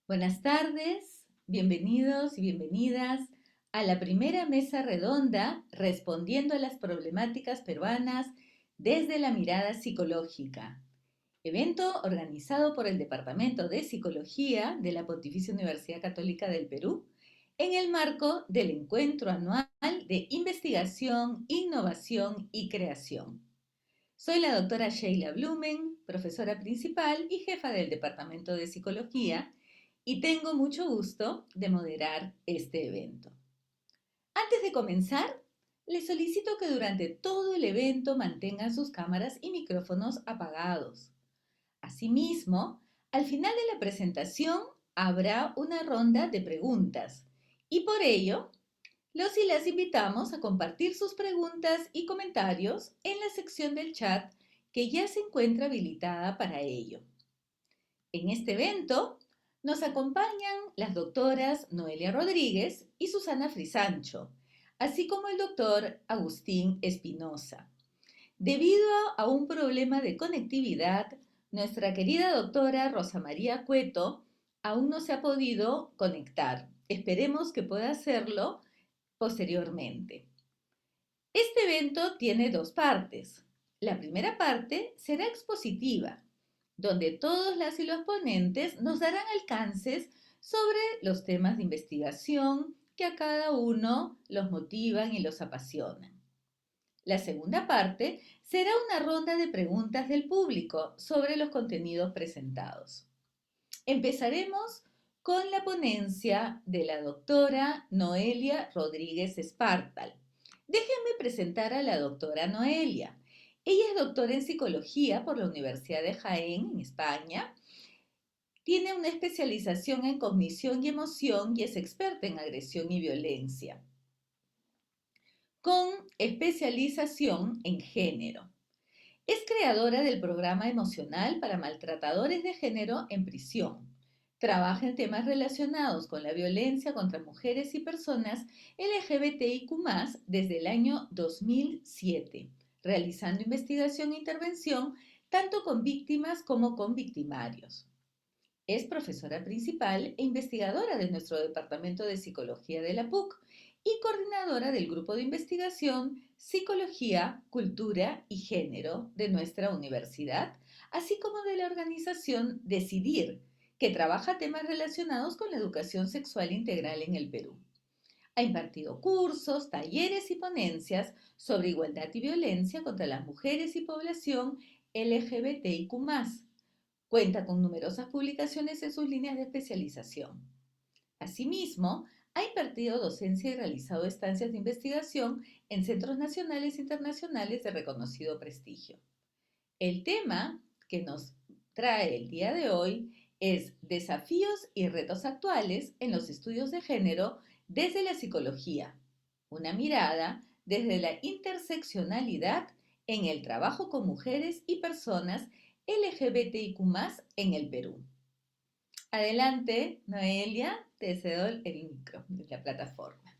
Buenas tardes, bienvenidos y bienvenidas a la primera mesa redonda respondiendo a las problemáticas peruanas desde la mirada psicológica, evento organizado por el Departamento de Psicología de la Pontificia Universidad Católica del Perú en el marco del Encuentro Anual de Investigación, Innovación y Creación. Soy la doctora Sheila Blumen, profesora principal y jefa del Departamento de Psicología, y tengo mucho gusto de moderar este evento. Antes de comenzar, les solicito que durante todo el evento mantengan sus cámaras y micrófonos apagados. Asimismo, al final de la presentación habrá una ronda de preguntas y por ello los y las invitamos a compartir sus preguntas y comentarios en la sección del chat que ya se encuentra habilitada para ello. En este evento nos acompañan las doctoras Noelia Rodríguez y Susana Frisancho, así como el doctor Agustín Espinosa. Debido a un problema de conectividad, nuestra querida doctora Rosa María Cueto aún no se ha podido conectar. Esperemos que pueda hacerlo posteriormente. Este evento tiene dos partes. La primera parte será expositiva, donde todos las y los ponentes nos darán alcances sobre los temas de investigación que a cada uno los motivan y los apasionan. La segunda parte será una ronda de preguntas del público sobre los contenidos presentados. Empezaremos con la ponencia de la doctora Noelia Rodríguez Espartal. Déjenme presentar a la doctora Noelia. Ella es doctora en psicología por la Universidad de Jaén, en España. Tiene una especialización en cognición y emoción y es experta en agresión y violencia, con especialización en género. Es creadora del programa emocional para maltratadores de género en prisión. Trabaja en temas relacionados con la violencia contra mujeres y personas LGBTIQ+, desde el año 2007, realizando investigación e intervención tanto con víctimas como con victimarios. Es profesora principal e investigadora de nuestro Departamento de Psicología de la PUC y coordinadora del Grupo de Investigación Psicología, Cultura y Género de nuestra universidad, así como de la organización Decidir, que trabaja temas relacionados con la educación sexual integral en el Perú. Ha impartido cursos, talleres y ponencias sobre igualdad y violencia contra las mujeres y población LGBTIQ+. Cuenta con numerosas publicaciones en sus líneas de especialización. Asimismo, ha impartido docencia y realizado estancias de investigación en centros nacionales e internacionales de reconocido prestigio. El tema que nos trae el día de hoy es desafíos y retos actuales en los estudios de género desde la psicología, una mirada desde la interseccionalidad en el trabajo con mujeres y personas LGBTIQ+ en el Perú. Adelante, Noelia, te cedo el micro de la plataforma.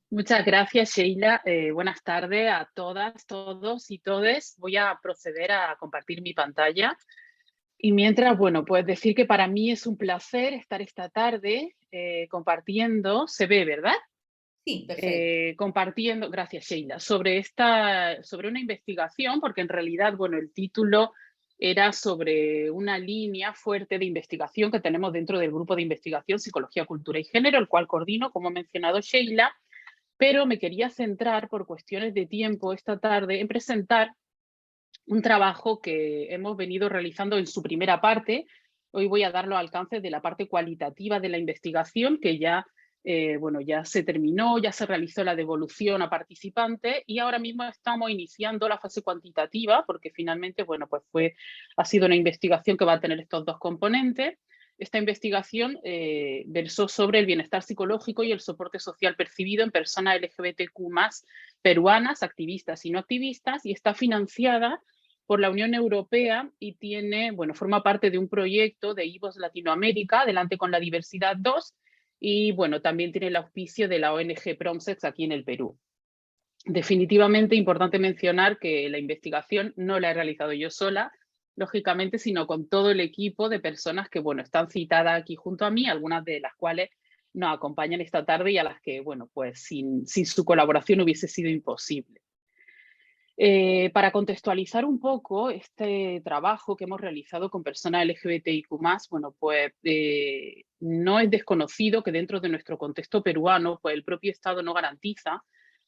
Muchas gracias, Sheila. Buenas tardes a todas, todos y todes. Voy a proceder a compartir mi pantalla. Y mientras, bueno, pues decir que para mí es un placer estar esta tarde compartiendo, se ve, ¿verdad? Sí, perfecto. Compartiendo, gracias Sheila, sobre una investigación, porque en realidad, bueno, el título era sobre una línea fuerte de investigación que tenemos dentro del grupo de investigación Psicología, Cultura y Género, el cual coordino, como ha mencionado Sheila, pero me quería centrar por cuestiones de tiempo esta tarde en presentar un trabajo que hemos venido realizando en su primera parte. Hoy voy a dar los alcances de la parte cualitativa de la investigación, que ya bueno, ya se terminó, ya se realizó la devolución a participantes y ahora mismo estamos iniciando la fase cuantitativa porque finalmente, bueno, pues ha sido una investigación que va a tener estos dos componentes. Esta investigación versó sobre el bienestar psicológico y el soporte social percibido en personas LGBTQ+ peruanas, activistas y no activistas, y está financiada por la Unión Europea y forma parte de un proyecto de IVOS Latinoamérica, Adelante con la Diversidad 2, y bueno, también tiene el auspicio de la ONG Promsex aquí en el Perú. Definitivamente importante mencionar que la investigación no la he realizado yo sola, lógicamente, sino con todo el equipo de personas que, bueno, están citadas aquí junto a mí, algunas de las cuales nos acompañan esta tarde y a las que, bueno, pues sin su colaboración hubiese sido imposible. Para contextualizar un poco este trabajo que hemos realizado con personas LGBTIQ+, bueno, pues no es desconocido que dentro de nuestro contexto peruano, pues el propio Estado no garantiza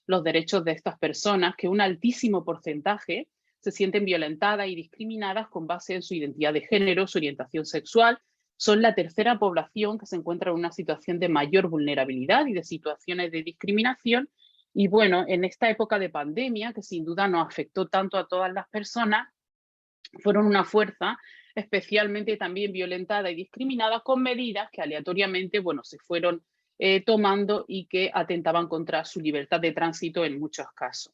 los derechos de estas personas, que un altísimo porcentaje se sienten violentadas y discriminadas con base en su identidad de género, su orientación sexual. Son la tercera población que se encuentra en una situación de mayor vulnerabilidad y de situaciones de discriminación. Y bueno, en esta época de pandemia, que sin duda nos afectó tanto a todas las personas, fueron una fuerza especialmente también violentada y discriminada con medidas que aleatoriamente, bueno, se fueron tomando y que atentaban contra su libertad de tránsito en muchos casos.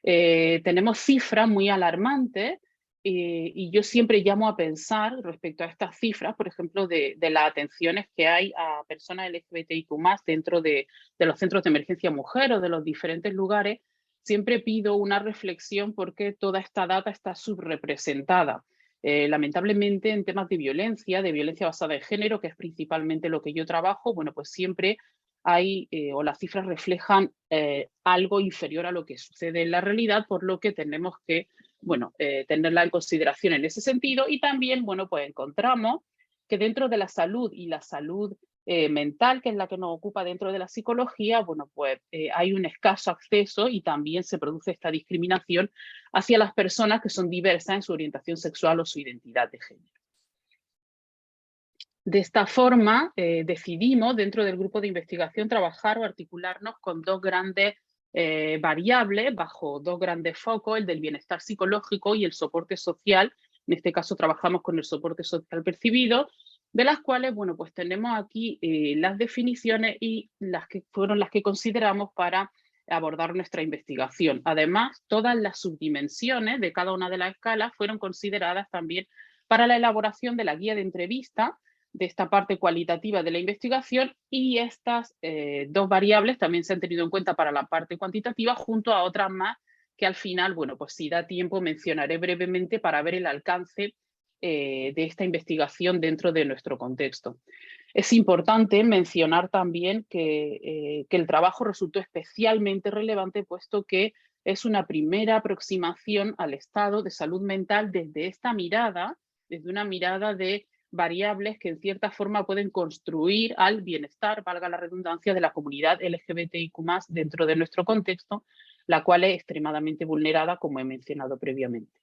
Tenemos cifras muy alarmantes y yo siempre llamo a pensar respecto a estas cifras, por ejemplo, de las atenciones que hay a personas LGBTIQ+ dentro de los centros de emergencia mujer o de los diferentes lugares. Siempre pido una reflexión porque toda esta data está subrepresentada. Lamentablemente en temas de violencia basada en género, que es principalmente lo que yo trabajo, bueno, pues siempre hay, o las cifras reflejan algo inferior a lo que sucede en la realidad, por lo que tenemos que, bueno, tenerla en consideración en ese sentido. Y también, bueno, pues encontramos que dentro de la salud y la salud mental, que es la que nos ocupa dentro de la psicología, bueno, pues hay un escaso acceso y también se produce esta discriminación hacia las personas que son diversas en su orientación sexual o su identidad de género. De esta forma, decidimos dentro del grupo de investigación trabajar o articularnos con dos grandes variables, bajo dos grandes focos, el del bienestar psicológico y el soporte social. En este caso trabajamos con el soporte social percibido, de las cuales, bueno, pues tenemos aquí las definiciones y las que fueron las que consideramos para abordar nuestra investigación. Además, todas las subdimensiones de cada una de las escalas fueron consideradas también para la elaboración de la guía de entrevista de esta parte cualitativa de la investigación, y estas dos variables también se han tenido en cuenta para la parte cuantitativa junto a otras más que al final, bueno, pues si da tiempo mencionaré brevemente para ver el alcance de esta investigación dentro de nuestro contexto. Es importante mencionar también que el trabajo resultó especialmente relevante puesto que es una primera aproximación al estado de salud mental desde esta mirada, desde una mirada de variables que en cierta forma pueden construir al bienestar, valga la redundancia, de la comunidad LGBTIQ+ dentro de nuestro contexto, la cual es extremadamente vulnerada, como he mencionado previamente.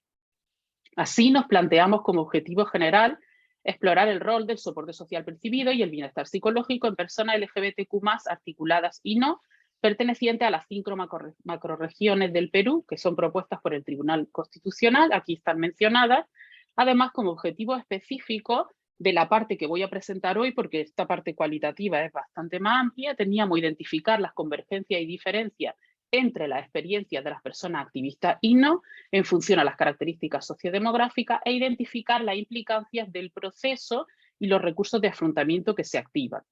Así nos planteamos como objetivo general explorar el rol del soporte social percibido y el bienestar psicológico en personas LGBTQ+ articuladas y no, pertenecientes a las 5 macrorregiones del Perú, que son propuestas por el Tribunal Constitucional, aquí están mencionadas, además como objetivo específico de la parte que voy a presentar hoy, porque esta parte cualitativa es bastante más amplia, teníamos identificar las convergencias y diferencias entre las experiencias de las personas activistas y no, en función a las características sociodemográficas, e identificar las implicancias del proceso y los recursos de afrontamiento que se activan.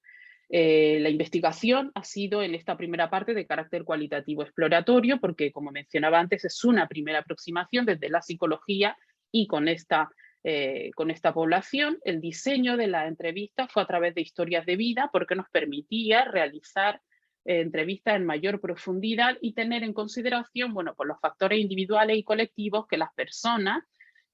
La investigación ha sido en esta primera parte de carácter cualitativo exploratorio porque, como mencionaba antes, es una primera aproximación desde la psicología y con esta población. El diseño de la entrevista fue a través de historias de vida porque nos permitía realizar entrevistas en mayor profundidad y tener en consideración, bueno, pues los factores individuales y colectivos que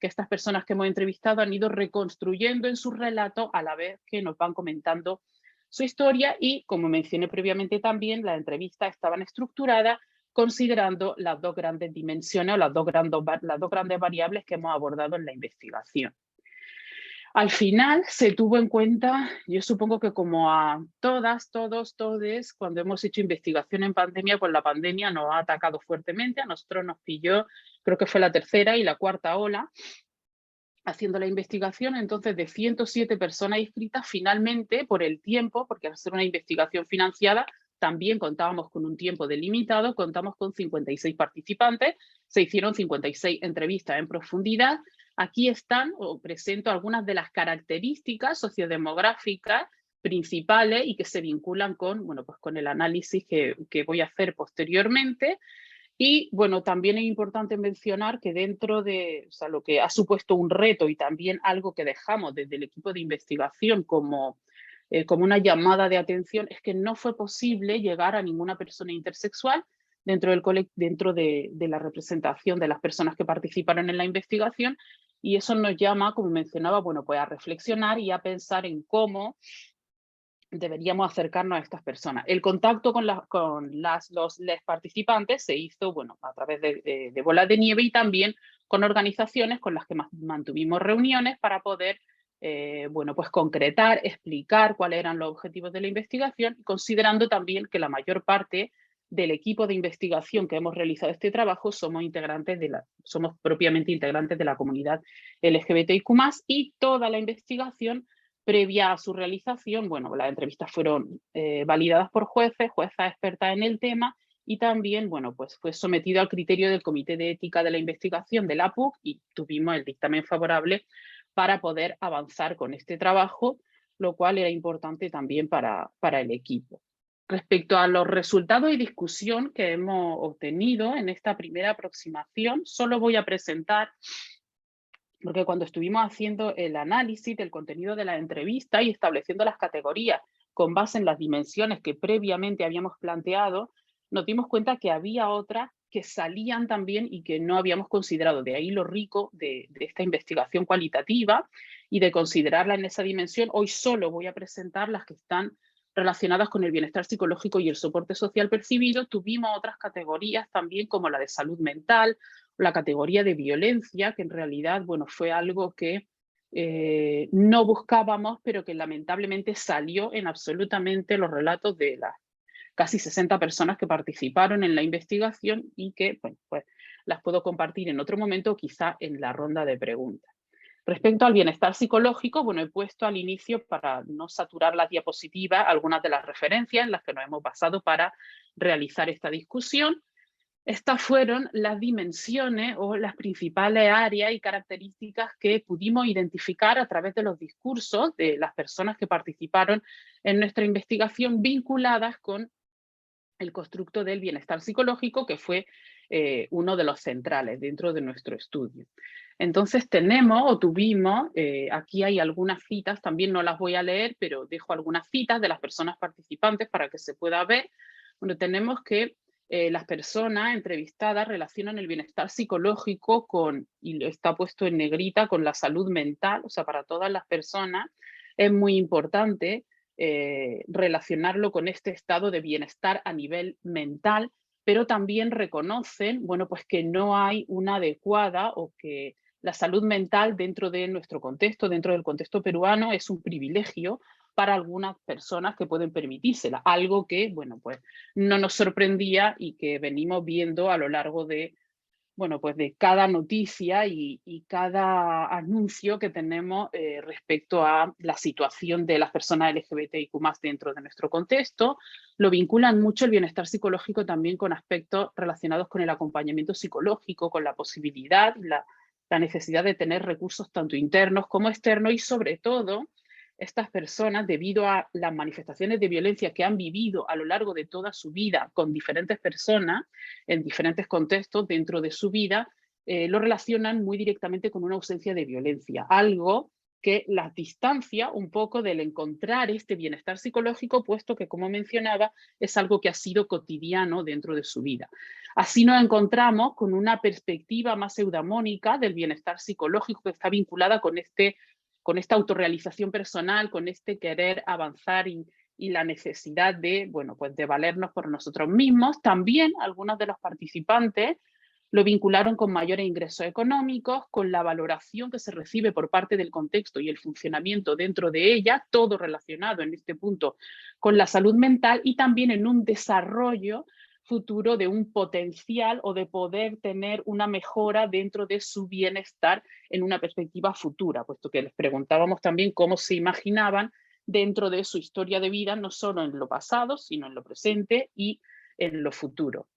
estas personas que hemos entrevistado han ido reconstruyendo en su relato a la vez que nos van comentando su historia. Y, como mencioné previamente también, las entrevistas estaban estructuradas considerando las dos grandes dimensiones o las dos grandes variables que hemos abordado en la investigación. Al final se tuvo en cuenta, yo supongo que como a todas, todos, todes, cuando hemos hecho investigación en pandemia, pues la pandemia nos ha atacado fuertemente, a nosotros nos pilló, creo que fue la tercera y la cuarta ola, haciendo la investigación. Entonces, de 107 personas inscritas, finalmente, por el tiempo, porque al ser una investigación financiada, también contábamos con un tiempo delimitado, contamos con 56 participantes, se hicieron 56 entrevistas en profundidad. Aquí están, o presento algunas de las características sociodemográficas principales y que se vinculan con, bueno, pues con el análisis que voy a hacer posteriormente. Y bueno, también es importante mencionar que dentro de, o sea, lo que ha supuesto un reto y también algo que dejamos desde el equipo de investigación como una llamada de atención, es que no fue posible llegar a ninguna persona intersexual dentro de la representación de las personas que participaron en la investigación, y eso nos llama, como mencionaba, bueno, pues a reflexionar y a pensar en cómo deberíamos acercarnos a estas personas. El contacto con los participantes se hizo, bueno, a través de bolas de nieve y también con organizaciones con las que mantuvimos reuniones para poder, bueno, pues concretar, explicar cuáles eran los objetivos de la investigación, considerando también que la mayor parte del equipo de investigación que hemos realizado este trabajo somos propiamente integrantes de la comunidad LGBTIQ+, y toda la investigación previa a su realización, bueno, las entrevistas fueron validadas por juezas expertas en el tema, y también, bueno, pues fue sometido al criterio del Comité de Ética de la Investigación de la PUC y tuvimos el dictamen favorable para poder avanzar con este trabajo, lo cual era importante también para el equipo. Respecto a los resultados y discusión que hemos obtenido en esta primera aproximación, solo voy a presentar, porque cuando estuvimos haciendo el análisis del contenido de la entrevista y estableciendo las categorías con base en las dimensiones que previamente habíamos planteado, nos dimos cuenta que había otras que salían también y que no habíamos considerado. De ahí lo rico de esta investigación cualitativa y de considerarla en esa dimensión. Hoy solo voy a presentar las que están relacionadas con el bienestar psicológico y el soporte social percibido. Tuvimos otras categorías también, como la de salud mental, la categoría de violencia, que en realidad, bueno, fue algo que no buscábamos, pero que lamentablemente salió en absolutamente los relatos de las casi 60 personas que participaron en la investigación y que, bueno, pues las puedo compartir en otro momento, quizá en la ronda de preguntas. Respecto al bienestar psicológico, bueno, he puesto al inicio, para no saturar las diapositivas, algunas de las referencias en las que nos hemos basado para realizar esta discusión. Estas fueron las dimensiones o las principales áreas y características que pudimos identificar a través de los discursos de las personas que participaron en nuestra investigación, vinculadas con el constructo del bienestar psicológico, que fue uno de los centrales dentro de nuestro estudio. Entonces tuvimos, aquí hay algunas citas, también no las voy a leer, pero dejo algunas citas de las personas participantes para que se pueda ver. Bueno, tenemos que las personas entrevistadas relacionan el bienestar psicológico y está puesto en negrita, con la salud mental. O sea, para todas las personas es muy importante relacionarlo con este estado de bienestar a nivel mental, pero también reconocen, bueno, pues que no hay una adecuada, o que la salud mental dentro de nuestro contexto, dentro del contexto peruano, es un privilegio para algunas personas que pueden permitírsela, algo que, bueno, pues no nos sorprendía y que venimos viendo a lo largo de, bueno, pues de cada noticia y cada anuncio que tenemos respecto a la situación de las personas LGBTIQ+ dentro de nuestro contexto. Lo vinculan mucho el bienestar psicológico también con aspectos relacionados con el acompañamiento psicológico, con la posibilidad, la necesidad de tener recursos tanto internos como externos, y sobre todo estas personas, debido a las manifestaciones de violencia que han vivido a lo largo de toda su vida con diferentes personas, en diferentes contextos dentro de su vida, lo relacionan muy directamente con una ausencia de violencia, algo que las distancia un poco del encontrar este bienestar psicológico, puesto que, como mencionaba, es algo que ha sido cotidiano dentro de su vida. Así nos encontramos con una perspectiva más eudamónica del bienestar psicológico, que está vinculada con esta autorrealización personal, con este querer avanzar y la necesidad de, bueno, pues de valernos por nosotros mismos. También algunos de los participantes Lo vincularon con mayores ingresos económicos, con la valoración que se recibe por parte del contexto y el funcionamiento dentro de ella, todo relacionado en este punto con la salud mental y también en un desarrollo futuro de un potencial o de poder tener una mejora dentro de su bienestar en una perspectiva futura, puesto que les preguntábamos también cómo se imaginaban dentro de su historia de vida, no solo en lo pasado, sino en lo presente y en lo futuro.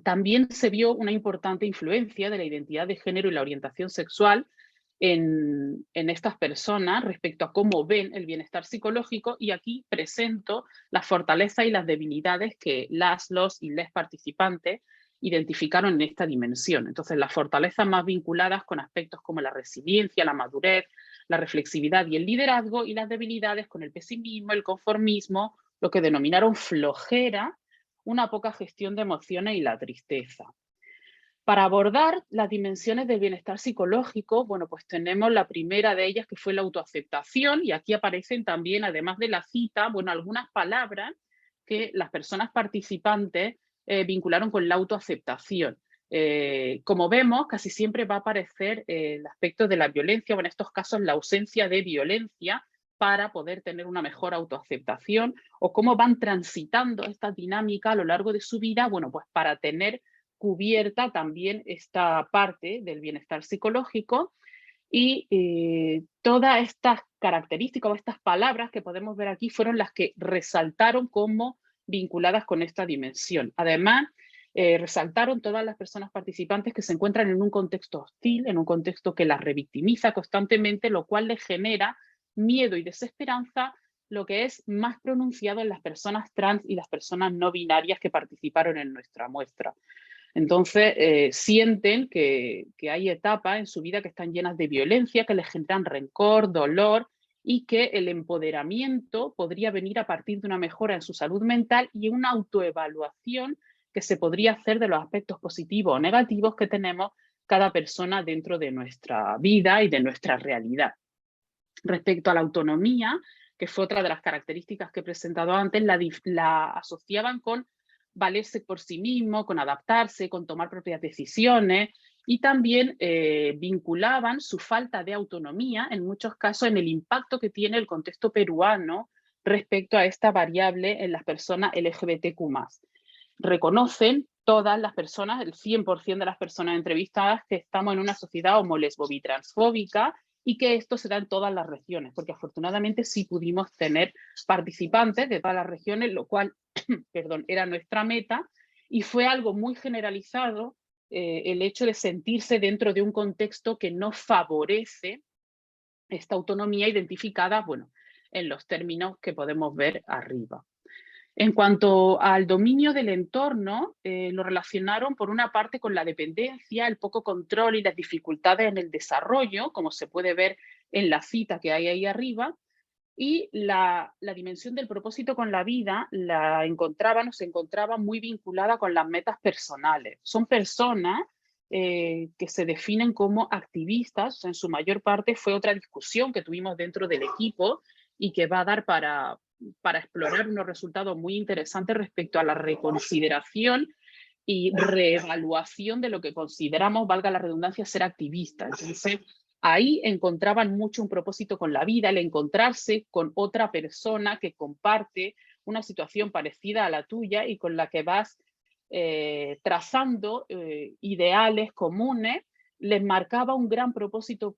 También se vio una importante influencia de la identidad de género y la orientación sexual en estas personas respecto a cómo ven el bienestar psicológico, y aquí presento las fortalezas y las debilidades que los y les participantes identificaron en esta dimensión. Entonces, las fortalezas más vinculadas con aspectos como la resiliencia, la madurez, la reflexividad y el liderazgo, y las debilidades con el pesimismo, el conformismo, lo que denominaron flojera, una poca gestión de emociones y la tristeza. Para abordar las dimensiones del bienestar psicológico, bueno, pues tenemos la primera de ellas, que fue la autoaceptación, y aquí aparecen también, además de la cita, bueno, algunas palabras que las personas participantes vincularon con la autoaceptación. Como vemos, casi siempre va a aparecer el aspecto de la violencia, o en estos casos la ausencia de violencia, para poder tener una mejor autoaceptación, o cómo van transitando esta dinámica a lo largo de su vida, bueno, pues para tener cubierta también esta parte del bienestar psicológico. Y todas estas características o estas palabras que podemos ver aquí fueron las que resaltaron como vinculadas con esta dimensión. Además, resaltaron todas las personas participantes que se encuentran en un contexto hostil, en un contexto que las revictimiza constantemente, lo cual les genera miedo y desesperanza, lo que es más pronunciado en las personas trans y las personas no binarias que participaron en nuestra muestra. Entonces, sienten que hay etapas en su vida que están llenas de violencia, que les generan rencor, dolor, y que el empoderamiento podría venir a partir de una mejora en su salud mental y una autoevaluación que se podría hacer de los aspectos positivos o negativos que tenemos cada persona dentro de nuestra vida y de nuestra realidad. Respecto a la autonomía, que fue otra de las características que he presentado antes, la asociaban con valerse por sí mismo, con adaptarse, con tomar propias decisiones, y también vinculaban su falta de autonomía, en muchos casos, en el impacto que tiene el contexto peruano respecto a esta variable en las personas LGBTQ+. Reconocen todas las personas, el 100% de las personas entrevistadas, que estamos en una sociedad homo-lesbo-bitransfóbica, y que esto se da en todas las regiones, porque afortunadamente sí pudimos tener participantes de todas las regiones, lo cual perdón, era nuestra meta, y fue algo muy generalizado el hecho de sentirse dentro de un contexto que no favorece esta autonomía identificada, bueno, en los términos que podemos ver arriba. En cuanto al dominio del entorno, lo relacionaron por una parte con la dependencia, el poco control y las dificultades en el desarrollo, como se puede ver en la cita que hay ahí arriba, y la dimensión del propósito con la vida se encontraba muy vinculada con las metas personales. Son personas que se definen como activistas, en su mayor parte. Fue otra discusión que tuvimos dentro del equipo y que va a dar para explorar unos resultados muy interesantes respecto a la reconsideración y reevaluación de lo que consideramos, valga la redundancia, ser activistas. Entonces, ahí encontraban mucho un propósito con la vida, el encontrarse con otra persona que comparte una situación parecida a la tuya y con la que vas trazando ideales comunes. Les marcaba un gran propósito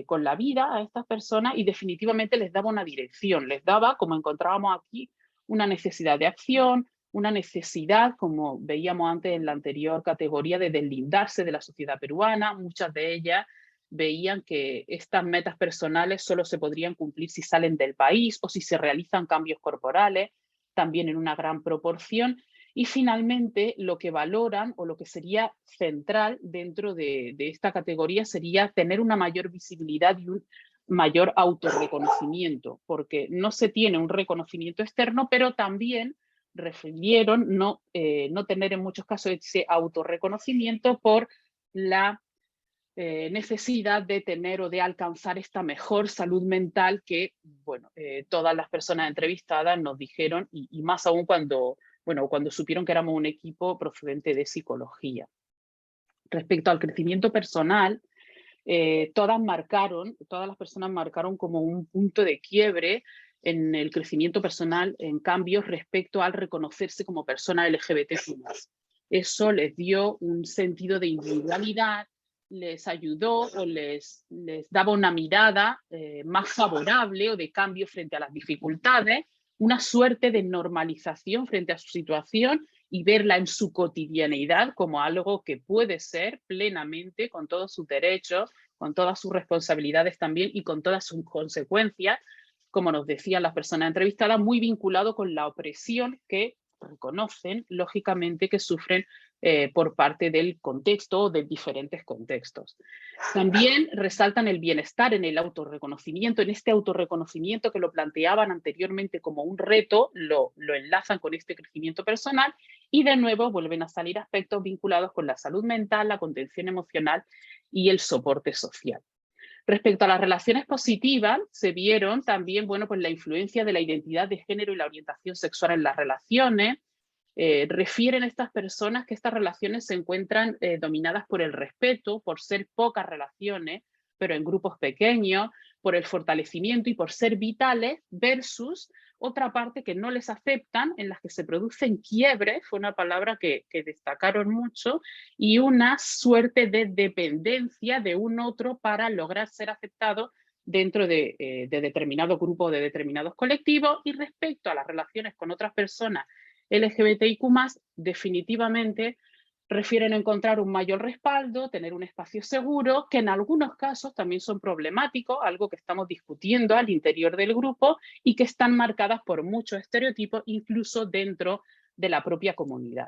con la vida a estas personas, y definitivamente les daba una dirección, les daba, como encontrábamos aquí, una necesidad de acción, una necesidad, como veíamos antes en la anterior categoría, de deslindarse de la sociedad peruana. Muchas de ellas veían que estas metas personales solo se podrían cumplir si salen del país o si se realizan cambios corporales, también en una gran proporción. Y finalmente, lo que valoran, o lo que sería central dentro de esta categoría, sería tener una mayor visibilidad y un mayor autorreconocimiento, porque no se tiene un reconocimiento externo, pero también refirieron no tener en muchos casos ese autorreconocimiento por la necesidad de tener o de alcanzar esta mejor salud mental que, bueno, todas las personas entrevistadas nos dijeron, y más aún cuando supieron que éramos un equipo procedente de psicología. Respecto al crecimiento personal, todas las personas marcaron como un punto de quiebre en el crecimiento personal, en cambio, respecto al reconocerse como persona LGBTQ+. Eso les dio un sentido de individualidad, les ayudó o les daba una mirada más favorable o de cambio frente a las dificultades, una suerte de normalización frente a su situación y verla en su cotidianeidad como algo que puede ser plenamente, con todos sus derechos, con todas sus responsabilidades también y con todas sus consecuencias, como nos decían las personas entrevistadas, muy vinculado con la opresión que reconocen, lógicamente, que sufren por parte del contexto o de diferentes contextos. También resaltan el bienestar en el autorreconocimiento, en este autorreconocimiento que lo planteaban anteriormente como un reto, lo enlazan con este crecimiento personal y de nuevo vuelven a salir aspectos vinculados con la salud mental, la contención emocional y el soporte social. Respecto a las relaciones positivas, se vieron también pues la influencia de la identidad de género y la orientación sexual en las relaciones. Refieren a estas personas que estas relaciones se encuentran dominadas por el respeto, por ser pocas relaciones, pero en grupos pequeños, por el fortalecimiento y por ser vitales, versus otra parte que no les aceptan, en las que se producen quiebres, fue una palabra que destacaron mucho, y una suerte de dependencia de un otro para lograr ser aceptado dentro de determinado grupo, de determinados colectivos. Y respecto a las relaciones con otras personas LGBTIQ+, definitivamente refieren a encontrar un mayor respaldo, tener un espacio seguro, que en algunos casos también son problemáticos, algo que estamos discutiendo al interior del grupo y que están marcadas por muchos estereotipos, incluso dentro de la propia comunidad.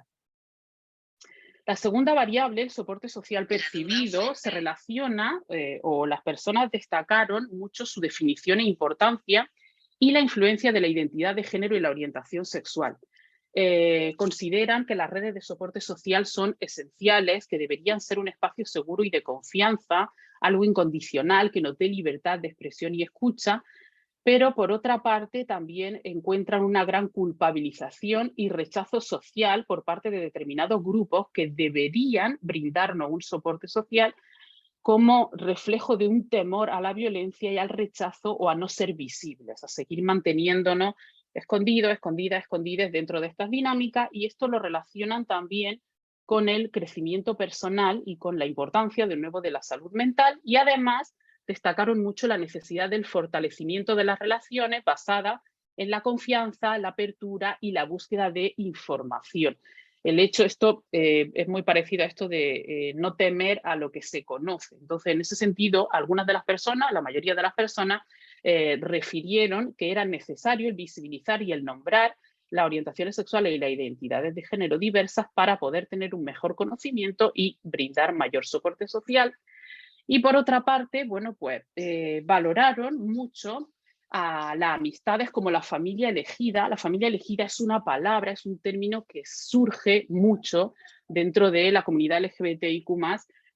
La segunda variable, el soporte social percibido, se relaciona, o las personas destacaron mucho su definición e importancia y la influencia de la identidad de género y la orientación sexual. Consideran que las redes de soporte social son esenciales, que deberían ser un espacio seguro y de confianza, algo incondicional, que nos dé libertad de expresión y escucha, pero por otra parte también encuentran una gran culpabilización y rechazo social por parte de determinados grupos que deberían brindarnos un soporte social como reflejo de un temor a la violencia y al rechazo o a no ser visibles, a seguir manteniéndonos escondidos, escondidas, escondidas dentro de estas dinámicas, y esto lo relacionan también con el crecimiento personal y con la importancia de nuevo de la salud mental, y además destacaron mucho la necesidad del fortalecimiento de las relaciones basada en la confianza, la apertura y la búsqueda de información. El hecho, esto es muy parecido a esto de no temer a lo que se conoce. Entonces, en ese sentido, algunas de las personas, la mayoría de las personas, refirieron que era necesario el visibilizar y el nombrar las orientaciones sexuales y las identidades de género diversas para poder tener un mejor conocimiento y brindar mayor soporte social. Y por otra parte, bueno, pues valoraron mucho a las amistades como la familia elegida. La familia elegida es una palabra, es un término que surge mucho dentro de la comunidad LGBTIQ+,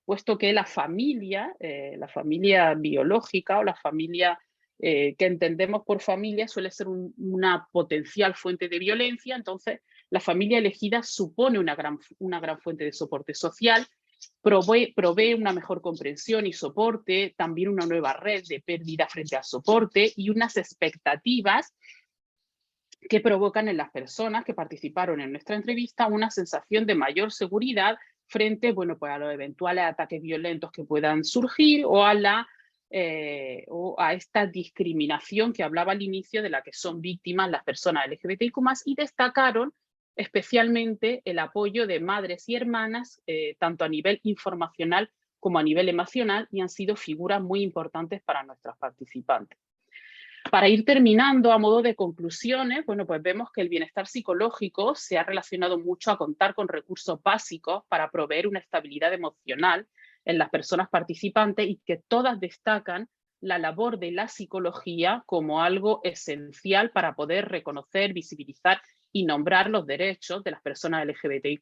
puesto que la familia biológica o la familia que entendemos por familia suele ser una potencial fuente de violencia. Entonces, la familia elegida supone una gran fuente de soporte social, provee una mejor comprensión y soporte, también una nueva red de pérdida frente al soporte y unas expectativas que provocan en las personas que participaron en nuestra entrevista una sensación de mayor seguridad frente, bueno, pues a los eventuales ataques violentos que puedan surgir o a esta discriminación que hablaba al inicio de la que son víctimas las personas LGBTIQ+, y destacaron especialmente el apoyo de madres y hermanas, tanto a nivel informacional como a nivel emocional, y han sido figuras muy importantes para nuestras participantes. Para ir terminando, a modo de conclusiones, bueno, pues vemos que el bienestar psicológico se ha relacionado mucho a contar con recursos básicos para proveer una estabilidad emocional en las personas participantes, y que todas destacan la labor de la psicología como algo esencial para poder reconocer, visibilizar y nombrar los derechos de las personas LGBTIQ+.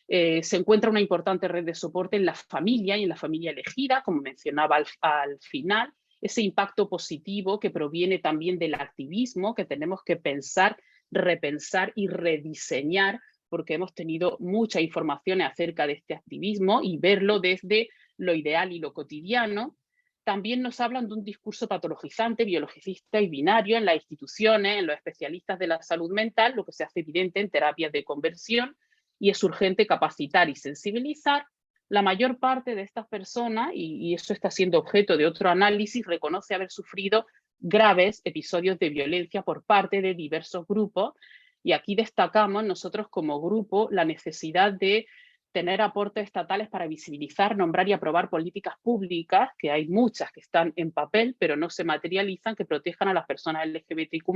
Se encuentra una importante red de soporte en la familia y en la familia elegida, como mencionaba al final, ese impacto positivo que proviene también del activismo, que tenemos que pensar, repensar y rediseñar porque hemos tenido mucha información acerca de este activismo y verlo desde lo ideal y lo cotidiano. También nos hablan de un discurso patologizante, biologicista y binario en las instituciones, en los especialistas de la salud mental, lo que se hace evidente en terapias de conversión, y es urgente capacitar y sensibilizar. La mayor parte de estas personas, y eso está siendo objeto de otro análisis, reconoce haber sufrido graves episodios de violencia por parte de diversos grupos, y aquí destacamos nosotros como grupo la necesidad de tener aportes estatales para visibilizar, nombrar y aprobar políticas públicas, que hay muchas que están en papel, pero no se materializan, que protejan a las personas LGBTQ+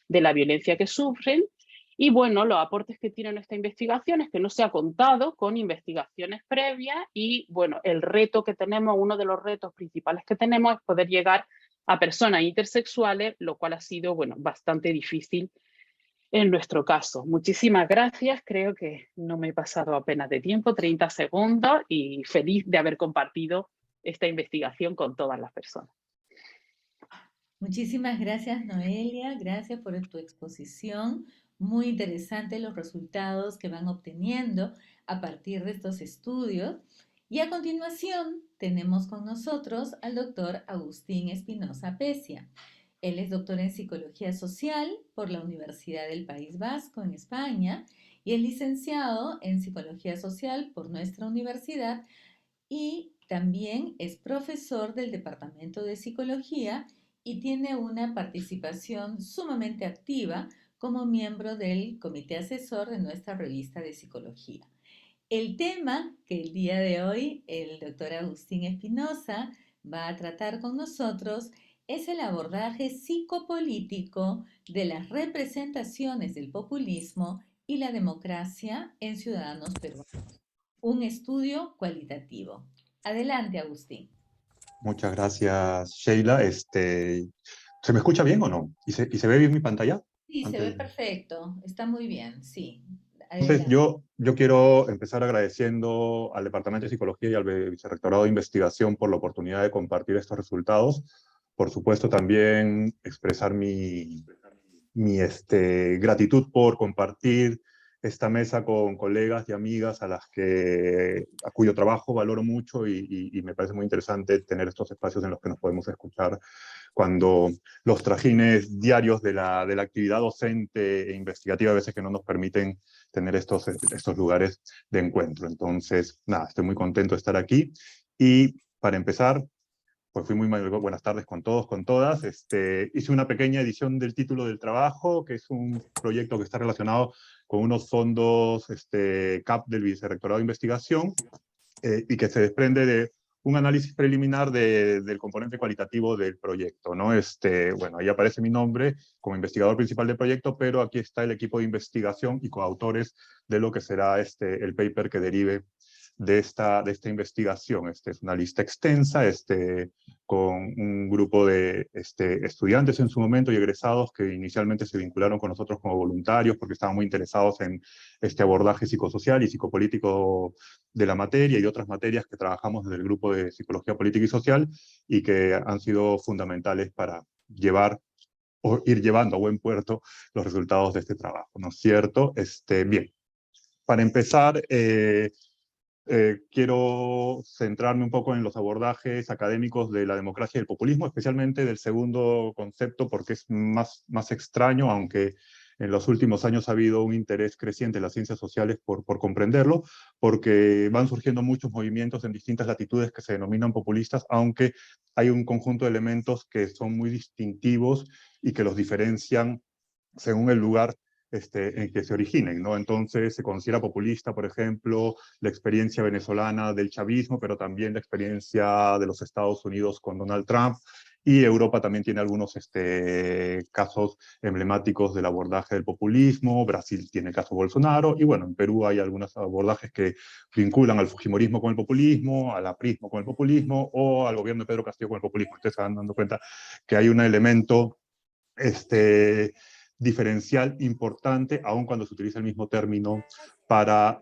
de la violencia que sufren. Y bueno, los aportes que tiene esta investigación es que no se ha contado con investigaciones previas y bueno, el reto que tenemos, uno de los retos principales que tenemos es poder llegar a personas intersexuales, lo cual ha sido bueno, bastante difícil en nuestro caso. Muchísimas gracias, creo que no me he pasado apenas de tiempo, 30 segundos, y feliz de haber compartido esta investigación con todas las personas. Muchísimas gracias, Noelia. Gracias por tu exposición. Muy interesante los resultados que van obteniendo a partir de estos estudios. Y a continuación tenemos con nosotros al doctor Agustín Espinosa Pecia. Él es doctor en Psicología Social por la Universidad del País Vasco en España y es licenciado en Psicología Social por nuestra universidad y también es profesor del Departamento de Psicología y tiene una participación sumamente activa como miembro del comité asesor de nuestra revista de psicología. El tema que el día de hoy el doctor Agustín Espinosa va a tratar con nosotros es el abordaje psicopolítico de las representaciones del populismo y la democracia en ciudadanos peruanos. Un estudio cualitativo. Adelante, Agustín. Muchas gracias, Sheila. ¿Se me escucha bien o no? ¿Y se ve bien mi pantalla? Sí, se ve Antes... perfecto. Está muy bien, sí. Entonces, Adelante. yo quiero empezar agradeciendo al Departamento de Psicología y al Vicerrectorado de Investigación por la oportunidad de compartir estos resultados. Por supuesto, también expresar mi gratitud por compartir esta mesa con colegas y amigas a cuyo trabajo valoro mucho y me parece muy interesante tener estos espacios en los que nos podemos escuchar cuando los trajines diarios de la actividad docente e investigativa a veces que no nos permiten tener estos lugares de encuentro. Entonces, nada, estoy muy contento de estar aquí. Y para empezar, pues fui muy buenas tardes con todos, con todas. Hice una pequeña edición del título del trabajo, que es un proyecto que está relacionado con unos fondos CAP del Vicerrectorado de Investigación y que se desprende de un análisis preliminar del componente cualitativo del proyecto, ¿no? Bueno, ahí aparece mi nombre como investigador principal del proyecto, pero aquí está el equipo de investigación y coautores de lo que será el paper que derive de esta investigación. Es una lista extensa, con un grupo de estudiantes en su momento y egresados que inicialmente se vincularon con nosotros como voluntarios porque estaban muy interesados en este abordaje psicosocial y psicopolítico de la materia y de otras materias que trabajamos desde el grupo de Psicología Política y Social y que han sido fundamentales para llevar o ir llevando a buen puerto los resultados de este trabajo, ¿no es cierto? Bien, para empezar, quiero centrarme un poco en los abordajes académicos de la democracia y el populismo, especialmente del segundo concepto, porque es más extraño, aunque en los últimos años ha habido un interés creciente en las ciencias sociales por comprenderlo, porque van surgiendo muchos movimientos en distintas latitudes que se denominan populistas, aunque hay un conjunto de elementos que son muy distintivos y que los diferencian según el lugar en que se originen, ¿no? Entonces se considera populista, por ejemplo, la experiencia venezolana del chavismo, pero también la experiencia de los Estados Unidos con Donald Trump, y Europa también tiene algunos casos emblemáticos del abordaje del populismo, Brasil tiene el caso Bolsonaro, y bueno, en Perú hay algunos abordajes que vinculan al fujimorismo con el populismo, al aprismo con el populismo, o al gobierno de Pedro Castillo con el populismo. Ustedes se van dando cuenta que hay un elemento diferencial importante, aun cuando se utiliza el mismo término para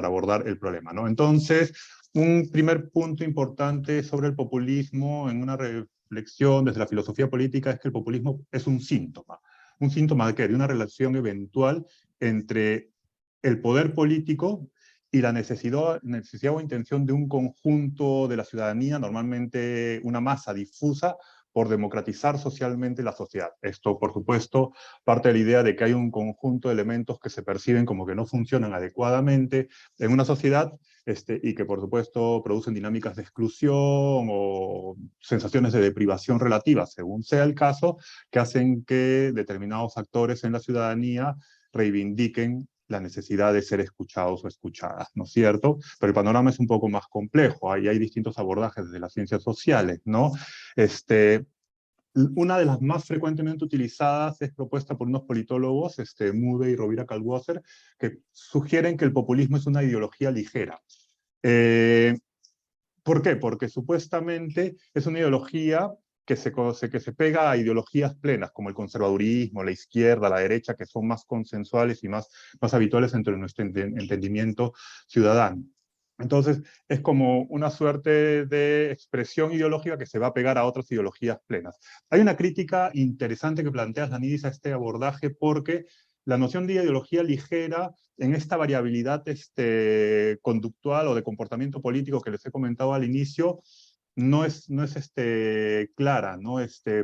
abordar el problema, ¿no? Entonces, un primer punto importante sobre el populismo en una reflexión desde la filosofía política es que el populismo es un síntoma. un síntoma de ¿qué? De una relación eventual entre el poder político y la necesidad o intención de un conjunto de la ciudadanía, normalmente una masa difusa, por democratizar socialmente la sociedad. Esto, por supuesto, parte de la idea de que hay un conjunto de elementos que se perciben como que no funcionan adecuadamente en una sociedad, y que, por supuesto, producen dinámicas de exclusión o sensaciones de deprivación relativa, según sea el caso, que hacen que determinados actores en la ciudadanía reivindiquen la necesidad de ser escuchados o escuchadas, ¿no es cierto? Pero el panorama es un poco más complejo, ahí hay distintos abordajes desde las ciencias sociales, ¿no? Una de las más frecuentemente utilizadas es propuesta por unos politólogos, Mude y Rovira Calwosser, que sugieren que el populismo es una ideología ligera. ¿Por qué? Porque supuestamente es una ideología que se pega a ideologías plenas, como el conservadurismo, la izquierda, la derecha, que son más consensuales y más habituales entre nuestro entendimiento ciudadano. Entonces, es como una suerte de expresión ideológica que se va a pegar a otras ideologías plenas. Hay una crítica interesante que plantea Ioannidis a este abordaje, porque la noción de ideología ligera, en esta variabilidad conductual o de comportamiento político que les he comentado al inicio, no es clara, ¿no?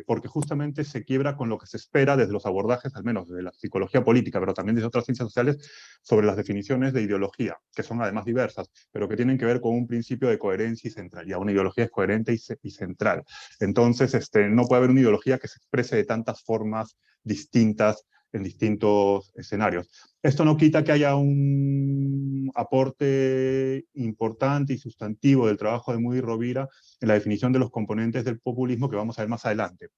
Porque justamente se quiebra con lo que se espera desde los abordajes, al menos de la psicología política, pero también de otras ciencias sociales, sobre las definiciones de ideología, que son además diversas, pero que tienen que ver con un principio de coherencia y centralidad. Una ideología es coherente y central. Entonces, no puede haber una ideología que se exprese de tantas formas distintas en distintos escenarios. Esto no quita que haya un aporte importante y sustantivo del trabajo de Mude y Rovira en la definición de los componentes del populismo que vamos a ver más adelante.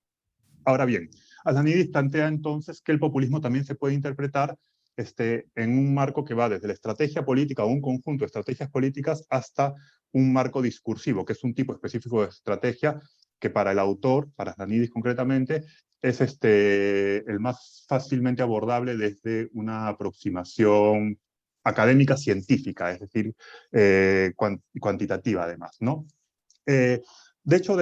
Ahora bien, Ioannidis plantea entonces que el populismo también se puede interpretar en un marco que va desde la estrategia política o un conjunto de estrategias políticas hasta un marco discursivo, que es un tipo específico de estrategia que para el autor, para Ioannidis concretamente, es el más fácilmente abordable desde una aproximación académica científica, es decir, cuantitativa además, ¿no? De hecho,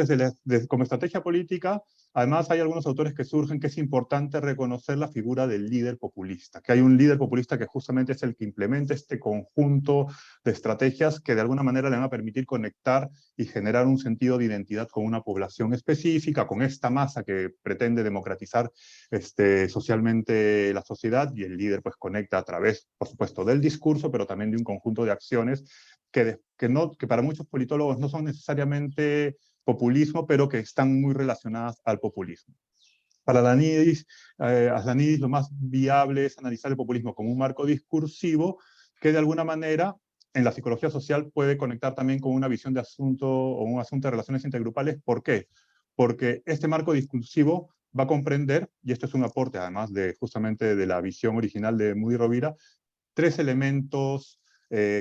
como estrategia política, además hay algunos autores que surgen que es importante reconocer la figura del líder populista, que hay un líder populista que justamente es el que implementa este conjunto de estrategias que de alguna manera le van a permitir conectar y generar un sentido de identidad con una población específica, con esta masa que pretende democratizar socialmente la sociedad, y el líder pues conecta a través, por supuesto, del discurso, pero también de un conjunto de acciones que para muchos politólogos no son necesariamente populismo, pero que están muy relacionadas al populismo. Para Ioannidis, lo más viable es analizar el populismo como un marco discursivo que de alguna manera en la psicología social puede conectar también con una visión de asunto o un asunto de relaciones intergrupales. ¿Por qué? Porque este marco discursivo va a comprender, y esto es un aporte además justamente de la visión original de Mude y Rovira, tres elementos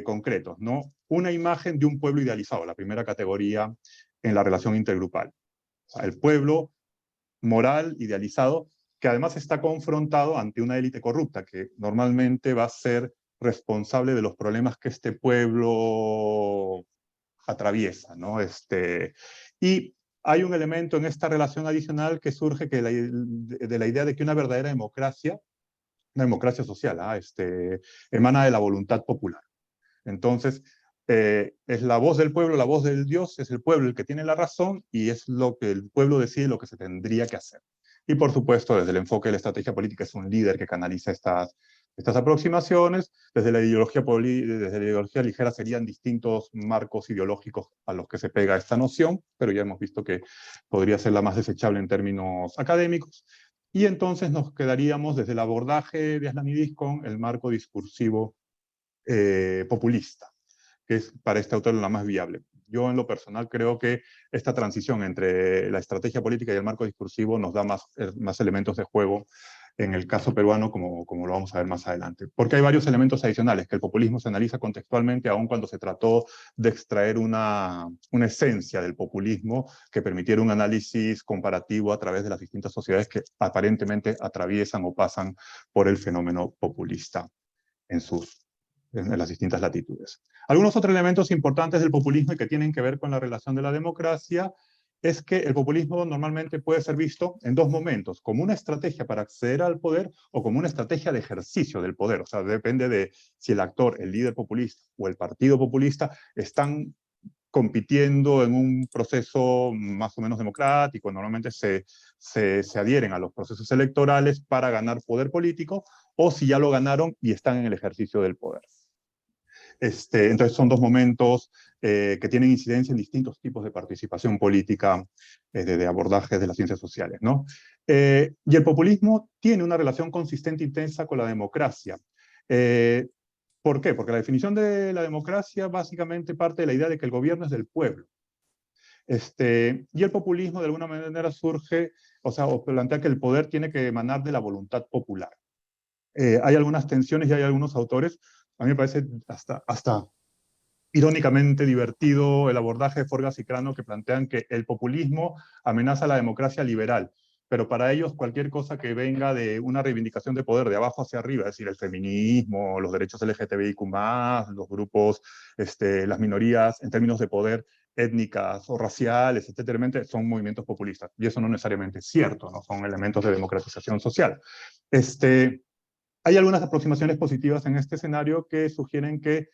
concretos, ¿no? Una imagen de un pueblo idealizado, la primera categoría en la relación intergrupal. O sea, el pueblo moral, idealizado, que además está confrontado ante una élite corrupta, que normalmente va a ser responsable de los problemas que este pueblo atraviesa, ¿no? Y hay un elemento en esta relación adicional que surge de la idea de que una verdadera democracia, una democracia social, emana de la voluntad popular. Entonces, es la voz del pueblo, la voz del Dios, es el pueblo el que tiene la razón y es lo que el pueblo decide, lo que se tendría que hacer. Y por supuesto, desde el enfoque de la estrategia política es un líder que canaliza estas aproximaciones. Desde la ideología ligera serían distintos marcos ideológicos a los que se pega esta noción, pero ya hemos visto que podría ser la más desechable en términos académicos. Y entonces nos quedaríamos desde el abordaje de Ioannidis con el marco discursivo populista, que es para este autor la más viable. Yo en lo personal creo que esta transición entre la estrategia política y el marco discursivo nos da más elementos de juego en el caso peruano, como lo vamos a ver más adelante. Porque hay varios elementos adicionales, que el populismo se analiza contextualmente, aun cuando se trató de extraer una esencia del populismo que permitiera un análisis comparativo a través de las distintas sociedades que aparentemente atraviesan o pasan por el fenómeno populista en las distintas latitudes. Algunos otros elementos importantes del populismo y que tienen que ver con la relación de la democracia es que el populismo normalmente puede ser visto en dos momentos, como una estrategia para acceder al poder o como una estrategia de ejercicio del poder. O sea, depende de si el actor, el líder populista o el partido populista están compitiendo en un proceso más o menos democrático. Normalmente se adhieren a los procesos electorales para ganar poder político, o si ya lo ganaron y están en el ejercicio del poder. Entonces son dos momentos que tienen incidencia en distintos tipos de participación política, de abordajes de las ciencias sociales, ¿no? Y el populismo tiene una relación consistente e intensa con la democracia. ¿Por qué? Porque la definición de la democracia básicamente parte de la idea de que el gobierno es del pueblo. Y el populismo de alguna manera surge, o plantea que el poder tiene que emanar de la voluntad popular. Hay algunas tensiones y hay algunos autores, a mí me parece hasta irónicamente divertido el abordaje de Forgas y Crano, que plantean que el populismo amenaza la democracia liberal, pero para ellos cualquier cosa que venga de una reivindicación de poder de abajo hacia arriba, es decir, el feminismo, los derechos LGTBIQ+, los grupos, las minorías en términos de poder étnicas o raciales, etcétera, son movimientos populistas. Y eso no necesariamente es cierto, no son elementos de democratización social. Hay algunas aproximaciones positivas en este escenario que sugieren que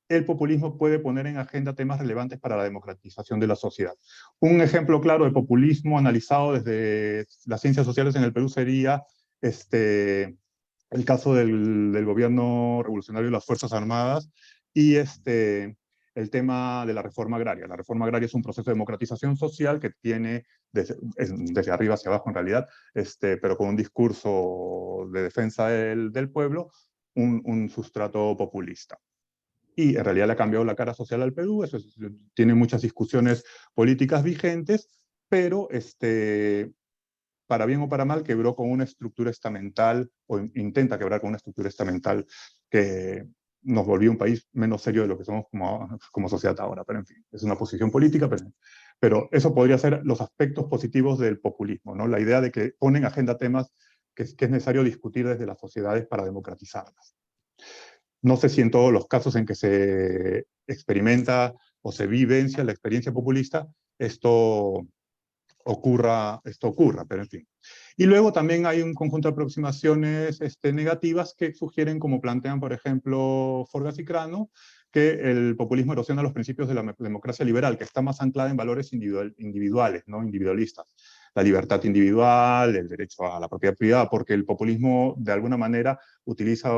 el populismo puede poner en agenda temas relevantes para la democratización de la sociedad. Un ejemplo claro de populismo analizado desde las ciencias sociales en el Perú sería el caso del gobierno revolucionario de las Fuerzas Armadas y el tema de la reforma agraria. La reforma agraria es un proceso de democratización social que tiene desde arriba hacia abajo en realidad, pero con un discurso de defensa del pueblo, un sustrato populista. Y en realidad le ha cambiado la cara social al Perú, tiene muchas discusiones políticas vigentes, pero para bien o para mal quebró con una estructura estamental, o intenta quebrar con una estructura estamental que nos volvió un país menos serio de lo que somos como sociedad ahora. Pero en fin, es una posición política, pero eso podría ser los aspectos positivos del populismo, ¿no? La idea de que ponen en agenda temas que es necesario discutir desde las sociedades para democratizarlas. No sé si en todos los casos en que se experimenta o se vivencia la experiencia populista, esto ocurra, pero en fin. Y luego también hay un conjunto de aproximaciones negativas que sugieren, como plantean, por ejemplo, Forgas y Crano, que el populismo erosiona los principios de la democracia liberal, que está más anclada en valores individuales, ¿no? Individualistas. La libertad individual, el derecho a la propiedad privada, porque el populismo, de alguna manera, utiliza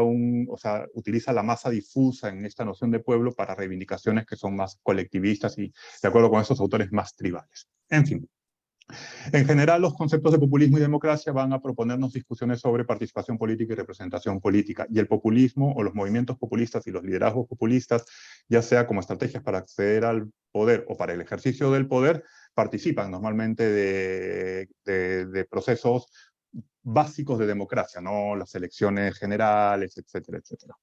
la masa difusa en esta noción de pueblo para reivindicaciones que son más colectivistas y, de acuerdo con esos autores, más tribales. En fin. En general, los conceptos de populismo y democracia van a proponernos discusiones sobre participación política y representación política. Y el populismo o los movimientos populistas y los liderazgos populistas, ya sea como estrategias para acceder al poder o para el ejercicio del poder, participan normalmente de procesos básicos de democracia, ¿no? Las elecciones generales, etcétera, etcétera.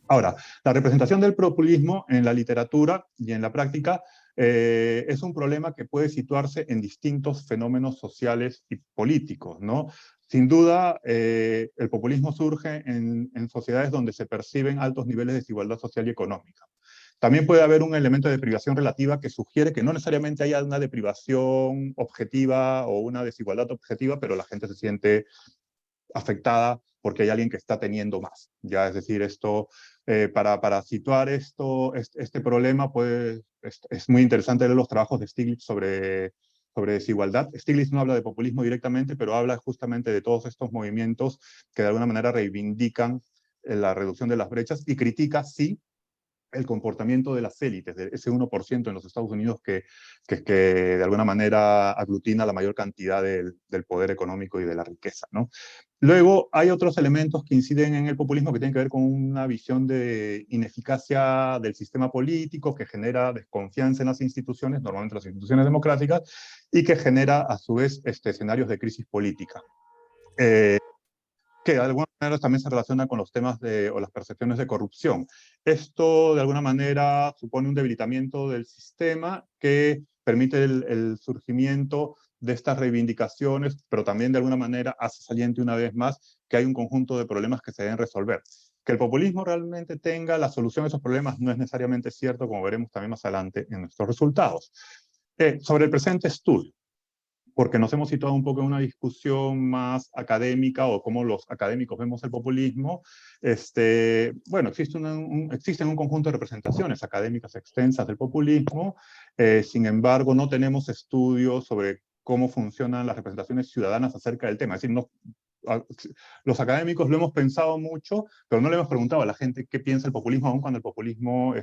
Ahora, la representación del populismo en la literatura y en la práctica es un problema que puede situarse en distintos fenómenos sociales y políticos, ¿no? Sin duda, el populismo surge en sociedades donde se perciben altos niveles de desigualdad social y económica. También puede haber un elemento de privación relativa que sugiere que no necesariamente haya una deprivación objetiva o una desigualdad objetiva, pero la gente se siente afectada porque hay alguien que está teniendo más. Ya, es decir, para situar este problema, pues, es muy interesante leer los trabajos de Stiglitz sobre desigualdad. Stiglitz no habla de populismo directamente, pero habla justamente de todos estos movimientos que de alguna manera reivindican la reducción de las brechas y critica, sí, el comportamiento de las élites, de ese 1% en los Estados Unidos que de alguna manera aglutina la mayor cantidad del poder económico y de la riqueza, ¿no? Luego hay otros elementos que inciden en el populismo que tienen que ver con una visión de ineficacia del sistema político que genera desconfianza en las instituciones, normalmente las instituciones democráticas, y que genera a su vez escenarios de crisis política. Que de alguna manera también se relaciona con los temas o las percepciones de corrupción. Esto de alguna manera supone un debilitamiento del sistema que permite el surgimiento de estas reivindicaciones, pero también de alguna manera hace saliente una vez más que hay un conjunto de problemas que se deben resolver. Que el populismo realmente tenga la solución a esos problemas no es necesariamente cierto, como veremos también más adelante en nuestros resultados. Sobre el presente estudio, porque nos hemos situado un poco en una discusión más académica o cómo los académicos vemos el populismo. Bueno, existen un conjunto de representaciones académicas extensas del populismo, sin embargo, no tenemos estudios sobre cómo funcionan las representaciones ciudadanas acerca del tema. Es decir, los académicos lo hemos pensado mucho, pero no le hemos preguntado a la gente qué piensa el populismo, aun cuando el populismo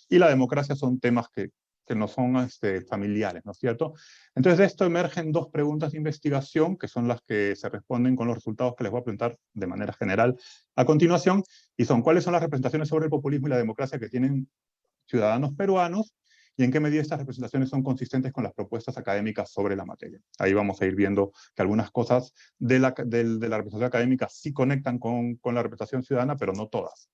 y la democracia son temas que no son familiares, ¿no es cierto? Entonces de esto emergen dos preguntas de investigación, que son las que se responden con los resultados que les voy a presentar de manera general a continuación, y son cuáles son las representaciones sobre el populismo y la democracia que tienen ciudadanos peruanos, y en qué medida estas representaciones son consistentes con las propuestas académicas sobre la materia. Ahí vamos a ir viendo que algunas cosas de la representación académica sí conectan con la representación ciudadana, pero no todas.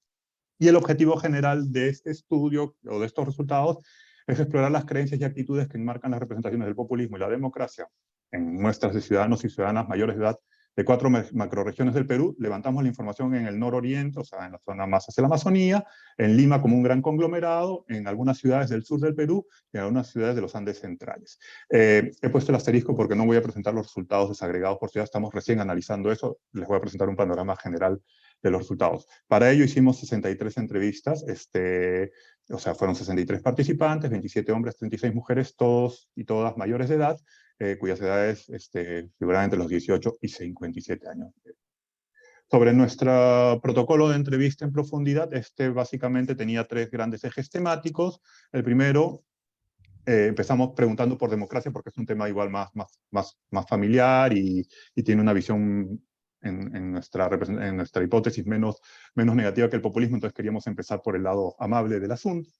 Y el objetivo general de este estudio, o de estos resultados, es explorar las creencias y actitudes que enmarcan las representaciones del populismo y la democracia en muestras de ciudadanos y ciudadanas mayores de edad de 4 macroregiones del Perú. Levantamos la información en el nororiente, o sea, en la zona más hacia la Amazonía, en Lima como un gran conglomerado, en algunas ciudades del sur del Perú y en algunas ciudades de los Andes centrales. He puesto el asterisco porque no voy a presentar los resultados desagregados por ciudad, estamos recién analizando eso, les voy a presentar un panorama general de los resultados. Para ello hicimos 63 entrevistas, o sea, fueron 63 participantes, 27 hombres, 36 mujeres, todos y todas mayores de edad, cuyas edades figuraban entre los 18 y 57 años. Sobre nuestro protocolo de entrevista en profundidad, básicamente tenía 3 grandes ejes temáticos. El primero, empezamos preguntando por democracia, porque es un tema igual más familiar y tiene una visión en nuestra hipótesis menos negativa que el populismo, entonces queríamos empezar por el lado amable del asunto.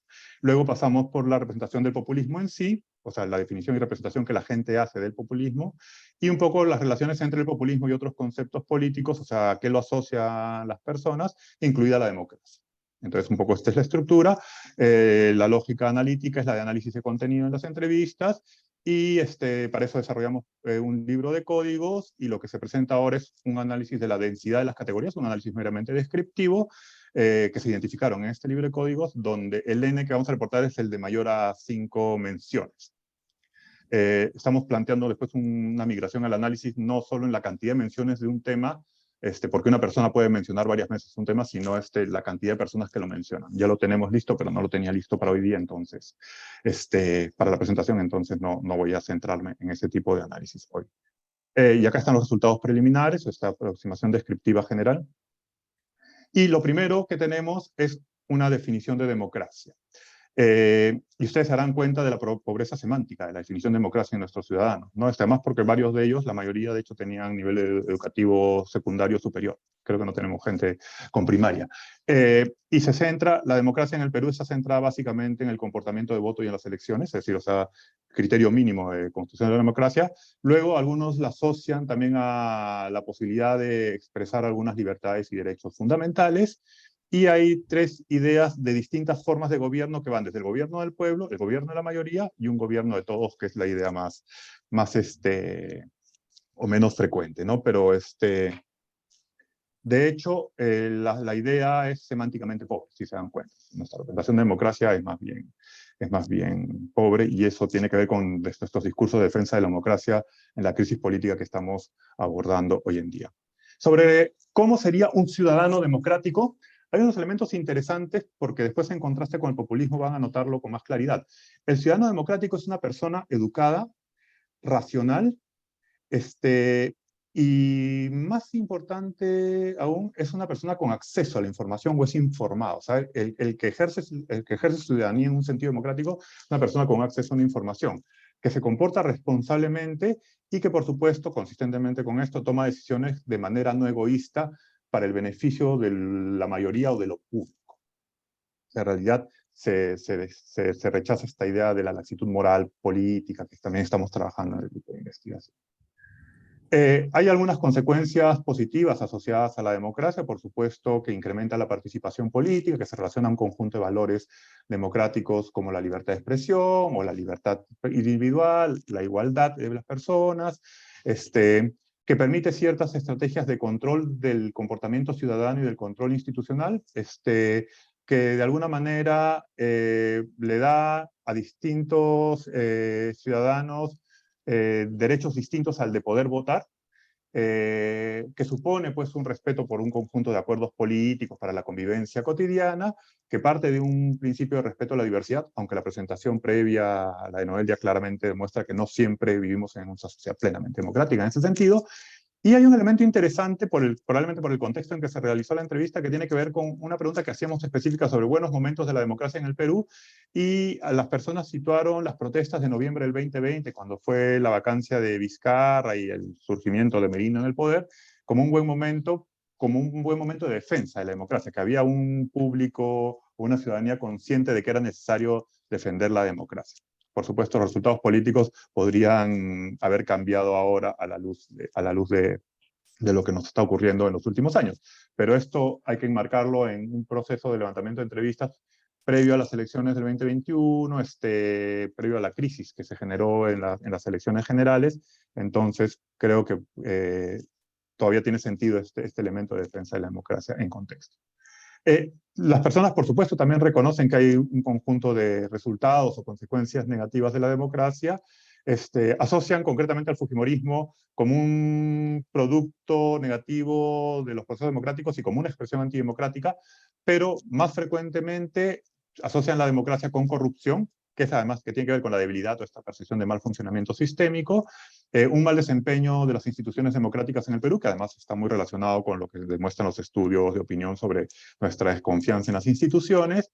Luego pasamos por la representación del populismo en sí, o sea, la definición y representación que la gente hace del populismo, y un poco las relaciones entre el populismo y otros conceptos políticos, o sea, qué lo asocian las personas, incluida la democracia. Entonces, un poco esta es la estructura. La lógica analítica es la de análisis de contenido en las entrevistas, y para eso desarrollamos un libro de códigos, y lo que se presenta ahora es un análisis de la densidad de las categorías, un análisis meramente descriptivo, que se identificaron en este libro de códigos, donde el N que vamos a reportar es el de mayor a 5 menciones. Estamos planteando después una migración al análisis no solo en la cantidad de menciones de un tema, porque una persona puede mencionar varias veces un tema, sino la cantidad de personas que lo mencionan. Ya lo tenemos listo, pero no lo tenía listo para hoy día, entonces, para la presentación, entonces no voy a centrarme en ese tipo de análisis hoy. Y acá están los resultados preliminares, esta aproximación descriptiva general. Y lo primero que tenemos es una definición de democracia. Y ustedes se darán cuenta de la pobreza semántica de la definición de democracia en nuestros ciudadanos, ¿no? Además porque varios de ellos, la mayoría de hecho, tenían nivel educativo secundario superior. Creo que no tenemos gente con primaria. Y la democracia en el Perú está centrada básicamente en el comportamiento de voto y en las elecciones, es decir, o sea, criterio mínimo de construcción de la democracia. Luego algunos la asocian también a la posibilidad de expresar algunas libertades y derechos fundamentales. Y hay 3 ideas de distintas formas de gobierno que van desde el gobierno del pueblo, el gobierno de la mayoría y un gobierno de todos, que es la idea más o menos frecuente, ¿no? Pero de hecho, la idea es semánticamente pobre, si se dan cuenta. Nuestra representación de democracia es más bien pobre, y eso tiene que ver con estos discursos de defensa de la democracia en la crisis política que estamos abordando hoy en día. Sobre cómo sería un ciudadano democrático, hay unos elementos interesantes porque después en contraste con el populismo van a notarlo con más claridad. El ciudadano democrático es una persona educada, racional, y más importante aún, es una persona con acceso a la información o es informado. ¿Sabe? El que ejerce ciudadanía en un sentido democrático es una persona con acceso a la información, que se comporta responsablemente y que, por supuesto, consistentemente con esto, toma decisiones de manera no egoísta para el beneficio de la mayoría o de lo público. En realidad, se rechaza esta idea de la laxitud moral política, que también estamos trabajando en el grupo de investigación. Hay algunas consecuencias positivas asociadas a la democracia, por supuesto, que incrementa la participación política, que se relaciona a un conjunto de valores democráticos como la libertad de expresión o la libertad individual, la igualdad de las personas, que permite ciertas estrategias de control del comportamiento ciudadano y del control institucional, que de alguna manera le da a distintos ciudadanos derechos distintos al de poder votar, que supone pues un respeto por un conjunto de acuerdos políticos para la convivencia cotidiana, que parte de un principio de respeto a la diversidad, aunque la presentación previa a la de Noelia claramente demuestra que no siempre vivimos en una sociedad plenamente democrática en ese sentido. Y hay un elemento interesante, probablemente por el contexto en que se realizó la entrevista, que tiene que ver con una pregunta que hacíamos específica sobre buenos momentos de la democracia en el Perú, y a las personas situaron las protestas de noviembre del 2020, cuando fue la vacancia de Vizcarra y el surgimiento de Merino en el poder, como un buen momento de defensa de la democracia, que había un público, una ciudadanía consciente de que era necesario defender la democracia. Por supuesto, los resultados políticos podrían haber cambiado ahora a la luz de lo que nos está ocurriendo en los últimos años. Pero esto hay que enmarcarlo en un proceso de levantamiento de entrevistas previo a las elecciones del 2021, previo a la crisis que se generó en las elecciones generales. Entonces, creo que todavía tiene sentido este elemento de defensa de la democracia en contexto. Las personas, por supuesto, también reconocen que hay un conjunto de resultados o consecuencias negativas de la democracia. Asocian concretamente al fujimorismo como un producto negativo de los procesos democráticos y como una expresión antidemocrática, pero más frecuentemente asocian la democracia con corrupción, que es además que tiene que ver con la debilidad o esta percepción de mal funcionamiento sistémico, un mal desempeño de las instituciones democráticas en el Perú, que además está muy relacionado con lo que demuestran los estudios de opinión sobre nuestra desconfianza en las instituciones.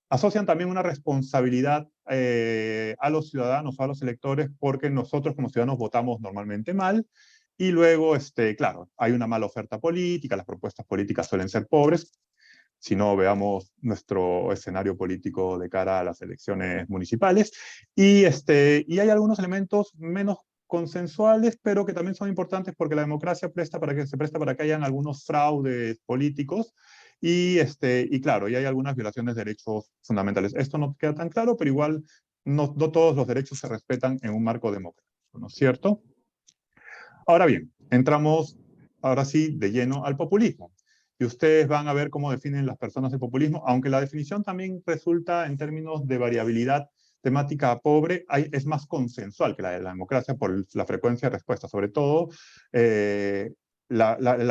Asocian también una responsabilidad a los ciudadanos o a los electores, porque nosotros como ciudadanos votamos normalmente mal, y luego, claro, hay una mala oferta política, las propuestas políticas suelen ser pobres. Si no, veamos nuestro escenario político de cara a las elecciones municipales. Y hay algunos elementos menos consensuales, pero que también son importantes porque la democracia se presta para que hayan algunos fraudes políticos. Y claro, y hay algunas violaciones de derechos fundamentales. Esto no queda tan claro, pero igual no todos los derechos se respetan en un marco democrático, ¿no es cierto? Ahora bien, entramos ahora sí de lleno al populismo. Y ustedes van a ver cómo definen las personas el populismo, aunque la definición también resulta en términos de variabilidad temática pobre, es más consensual que la de la democracia por la frecuencia de respuesta. Sobre todo, el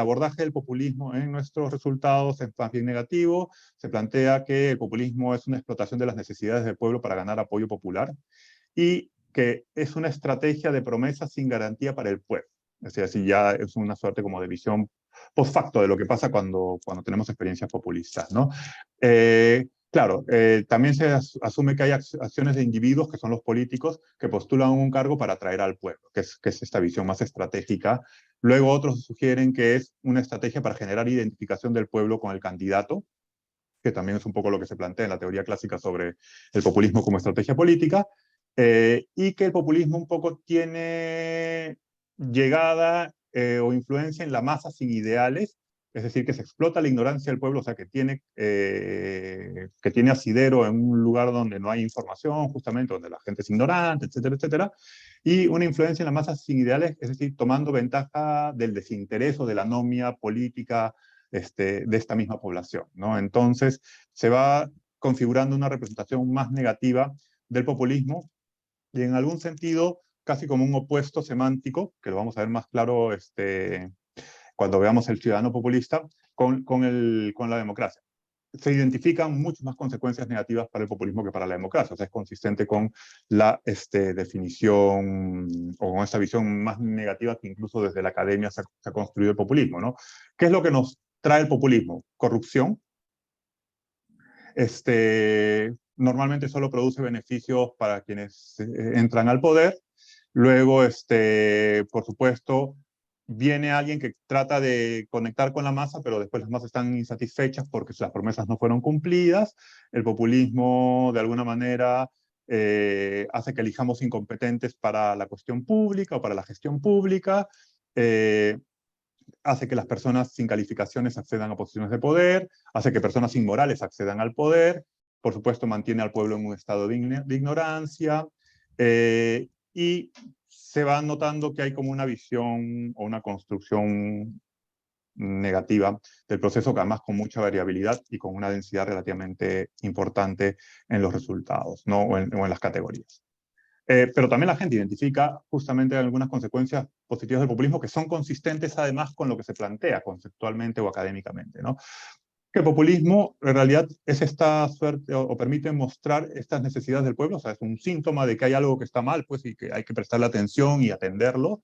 abordaje del populismo en nuestros resultados es más bien negativo. Se plantea que el populismo es una explotación de las necesidades del pueblo para ganar apoyo popular y que es una estrategia de promesas sin garantía para el pueblo. Es decir, ya es una suerte como de visión post facto de lo que pasa cuando tenemos experiencias populistas, ¿no? Claro, también se asume que hay acciones de individuos, que son los políticos, que postulan un cargo para atraer al pueblo, que es esta visión más estratégica. Luego otros sugieren que es una estrategia para generar identificación del pueblo con el candidato, que también es un poco lo que se plantea en la teoría clásica sobre el populismo como estrategia política, y que el populismo un poco tiene llegada o influencia en la masa sin ideales, es decir, que se explota la ignorancia del pueblo, o sea, que tiene asidero en un lugar donde no hay información, justamente donde la gente es ignorante, etcétera, etcétera, y una influencia en la masa sin ideales, es decir, tomando ventaja del desinterés o de la anomia política de esta misma población, ¿no? Entonces, se va configurando una representación más negativa del populismo, y en algún sentido casi como un opuesto semántico, que lo vamos a ver más claro cuando veamos el ciudadano populista, con la democracia. Se identifican muchas más consecuencias negativas para el populismo que para la democracia. O sea, es consistente con la definición o con esta visión más negativa que incluso desde la academia se ha construido el populismo, ¿no? ¿Qué es lo que nos trae el populismo? Corrupción. Normalmente solo produce beneficios para quienes entran al poder. Luego, por supuesto, viene alguien que trata de conectar con la masa, pero después las masas están insatisfechas porque las promesas no fueron cumplidas. El populismo, de alguna manera, hace que elijamos incompetentes para la cuestión pública o para la gestión pública. Hace que las personas sin calificaciones accedan a posiciones de poder, hace que personas inmorales accedan al poder, por supuesto mantiene al pueblo en un estado de ignorancia, y se va notando que hay como una visión o una construcción negativa del proceso, que además con mucha variabilidad y con una densidad relativamente importante en los resultados, ¿no? o en las categorías. Pero también la gente identifica justamente algunas consecuencias positivas del populismo que son consistentes además con lo que se plantea conceptualmente o académicamente, ¿no? Que el populismo en realidad es esta suerte o permite mostrar estas necesidades del pueblo, o sea, es un síntoma de que hay algo que está mal, pues, y que hay que prestarle atención y atenderlo.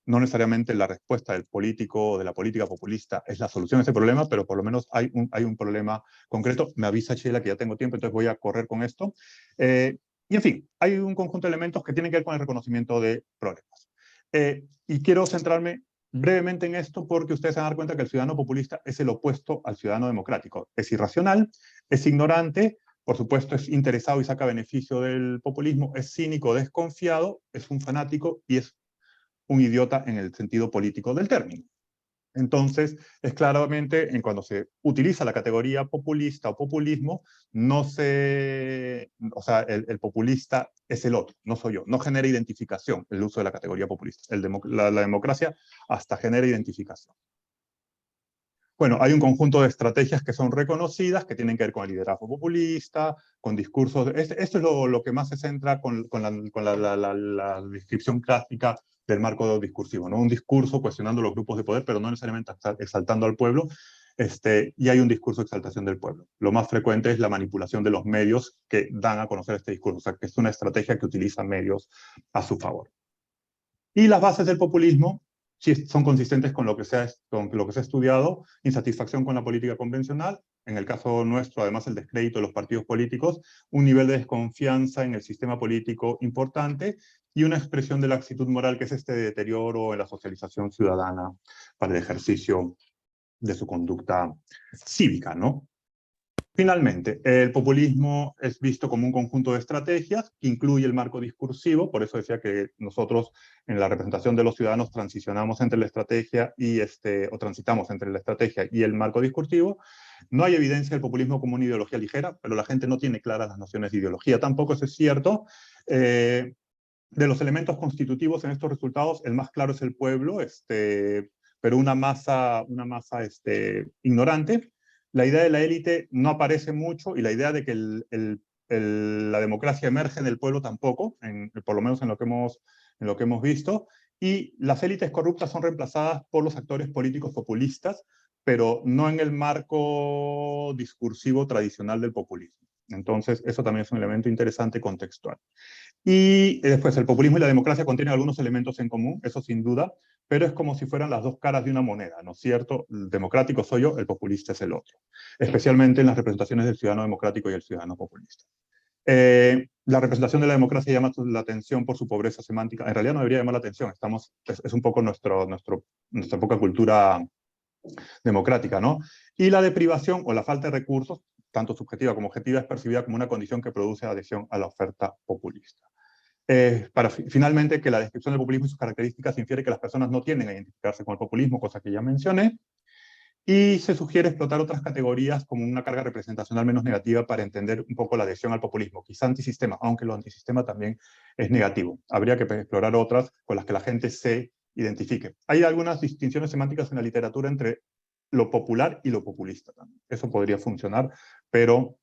No necesariamente la respuesta del político o de la política populista es la solución a ese problema, pero por lo menos hay un problema concreto. Me avisa Sheila que ya tengo tiempo, entonces voy a correr con esto. Y en fin, hay un conjunto de elementos que tienen que ver con el reconocimiento de problemas. Y quiero centrarme brevemente en esto porque ustedes se van a dar cuenta que el ciudadano populista es el opuesto al ciudadano democrático. Es irracional, es ignorante, por supuesto es interesado y saca beneficio del populismo, es cínico, desconfiado, es un fanático y es un idiota en el sentido político del término. Entonces, es claramente, en cuando se utiliza la categoría populista o populismo, no se, o sea, el populista es el otro, no soy yo, no genera identificación el uso de la categoría populista. La democracia hasta genera identificación. Bueno, hay un conjunto de estrategias que son reconocidas, que tienen que ver con el liderazgo populista, con discursos. Esto es lo que más se centra con la descripción clásica del marco discursivo, ¿no? Un discurso cuestionando los grupos de poder, pero no necesariamente exaltando al pueblo, y hay un discurso de exaltación del pueblo. Lo más frecuente es la manipulación de los medios que dan a conocer este discurso, o sea, que es una estrategia que utiliza medios a su favor. Y las bases del populismo sí son consistentes con lo que se ha estudiado: insatisfacción con la política convencional, en el caso nuestro, además, el descrédito de los partidos políticos, un nivel de desconfianza en el sistema político importante y una expresión de la actitud moral, que es este deterioro en la socialización ciudadana para el ejercicio de su conducta cívica, ¿no? Finalmente, el populismo es visto como un conjunto de estrategias que incluye el marco discursivo. Por eso decía que nosotros en la representación de los ciudadanos transicionamos entre la estrategia y o transitamos entre la estrategia y el marco discursivo. No hay evidencia del populismo como una ideología ligera, pero la gente no tiene claras las nociones de ideología. Tampoco eso es cierto. De los elementos constitutivos en estos resultados, el más claro es el pueblo, pero una masa ignorante. La idea de la élite no aparece mucho, y la idea de que la democracia emerge del pueblo tampoco, por lo menos en lo que hemos visto. Y las élites corruptas son reemplazadas por los actores políticos populistas, pero no en el marco discursivo tradicional del populismo. Entonces, eso también es un elemento interesante contextual. Y después, el populismo y la democracia contienen algunos elementos en común, eso sin duda, pero es como si fueran las dos caras de una moneda, ¿no es cierto? El democrático soy yo, el populista es el otro, especialmente en las representaciones del ciudadano democrático y el ciudadano populista. La representación de la democracia llama la atención por su pobreza semántica. En realidad no debería llamar la atención, es un poco nuestra poca cultura democrática, ¿no? Y la deprivación o la falta de recursos, tanto subjetiva como objetiva, es percibida como una condición que produce adhesión a la oferta populista. Finalmente, que la descripción del populismo y sus características infiere que las personas no tienden a identificarse con el populismo, cosa que ya mencioné, y se sugiere explotar otras categorías como una carga representacional menos negativa para entender un poco la adhesión al populismo, quizá antisistema, aunque lo antisistema también es negativo. Habría que explorar otras con las que la gente se identifique. Hay algunas distinciones semánticas en la literatura entre lo popular y lo populista también. Eso podría funcionar, pero,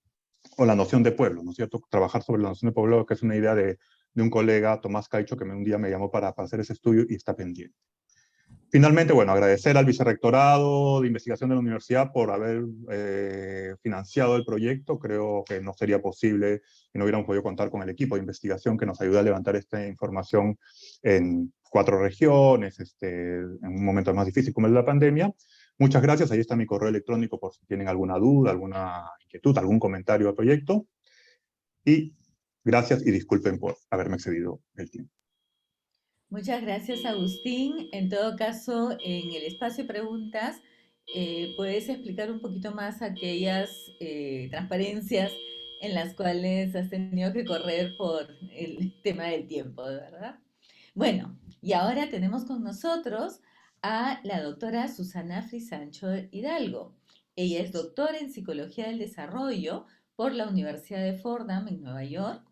o la noción de pueblo, ¿no es cierto? Trabajar sobre la noción de pueblo, que es una idea de un colega, Tomás Caicho, que un día me llamó para hacer ese estudio y está pendiente. Finalmente, bueno, agradecer al Vicerrectorado de Investigación de la Universidad por haber financiado el proyecto. Creo que no sería posible y no hubiéramos podido contar con el equipo de investigación que nos ayuda a levantar esta información en 4 regiones, en un momento más difícil como el de la pandemia. Muchas gracias. Ahí está mi correo electrónico por si tienen alguna duda, alguna inquietud, algún comentario al proyecto. Y gracias y disculpen por haberme excedido el tiempo. Muchas gracias, Agustín. En todo caso, en el espacio de preguntas, puedes explicar un poquito más aquellas transparencias en las cuales has tenido que correr por el tema del tiempo, ¿verdad? Bueno, y ahora tenemos con nosotros a la doctora Susana Frisancho Hidalgo. Ella es doctora en Psicología del Desarrollo por la Universidad de Fordham en Nueva York.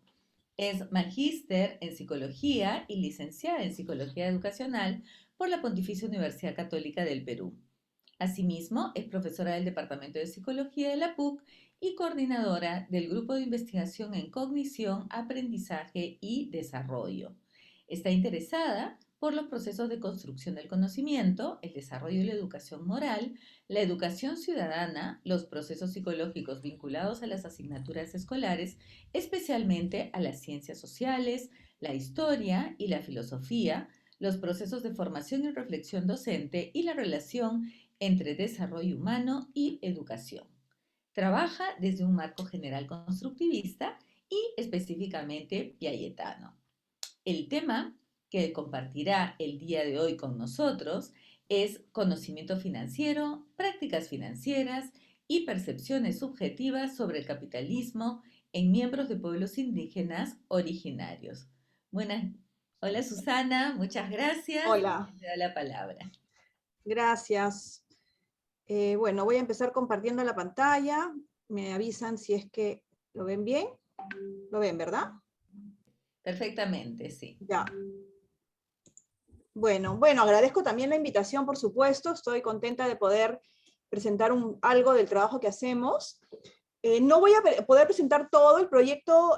Es magíster en Psicología y licenciada en Psicología Educacional por la Pontificia Universidad Católica del Perú. Asimismo, es profesora del Departamento de Psicología de la PUC y coordinadora del Grupo de Investigación en Cognición, Aprendizaje y Desarrollo. Está interesada por los procesos de construcción del conocimiento, el desarrollo de la educación moral, la educación ciudadana, los procesos psicológicos vinculados a las asignaturas escolares, especialmente a las ciencias sociales, la historia y la filosofía, los procesos de formación y reflexión docente y la relación entre desarrollo humano y educación. Trabaja desde un marco general constructivista y específicamente piagetano. El tema que compartirá el día de hoy con nosotros es conocimiento financiero, prácticas financieras y percepciones subjetivas sobre el capitalismo en miembros de pueblos indígenas originarios. Hola Susana, muchas gracias. Hola. Te doy la palabra. Gracias. Bueno, voy a empezar compartiendo la pantalla. Me avisan si es que lo ven bien. ¿Lo ven, verdad? Perfectamente, sí. Ya. Bueno, agradezco también la invitación, por supuesto. Estoy contenta de poder presentar algo del trabajo que hacemos. No voy a poder presentar todo el proyecto,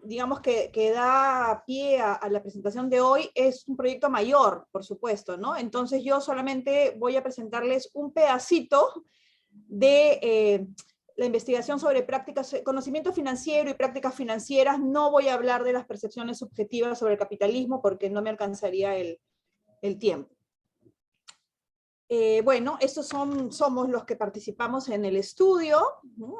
digamos que da pie a la presentación de hoy. Es un proyecto mayor, por supuesto, ¿no? Entonces yo solamente voy a presentarles un pedacito de la investigación sobre conocimiento financiero y prácticas financieras. No voy a hablar de las percepciones subjetivas sobre el capitalismo porque no me alcanzaría el tiempo. Bueno, estos somos los que participamos en el estudio, ¿no?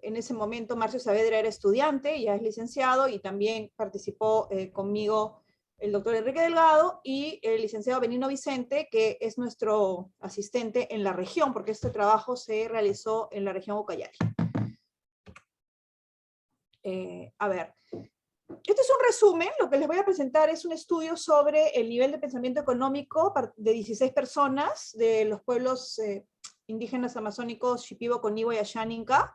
En ese momento Marcio Saavedra era estudiante, ya es licenciado, y también participó conmigo el doctor Enrique Delgado y el licenciado Benigno Vicente, que es nuestro asistente en la región, porque este trabajo se realizó en la región Ucayali. A ver, este es un resumen. Lo que les voy a presentar es un estudio sobre el nivel de pensamiento económico de 16 personas de los pueblos indígenas amazónicos Shipibo, Conibo y Ashaninka.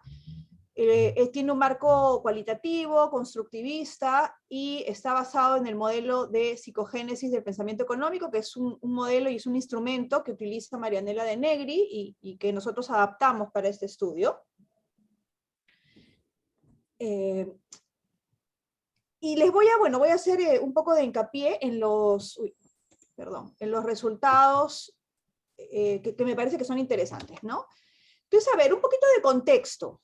Tiene un marco cualitativo, constructivista, y está basado en el modelo de psicogénesis del pensamiento económico, que es un modelo y es un instrumento que utiliza Marianela de Negri y que nosotros adaptamos para este estudio. Y les voy a hacer un poco de hincapié en los resultados que me parece que son interesantes, ¿no? Entonces, a ver, un poquito de contexto.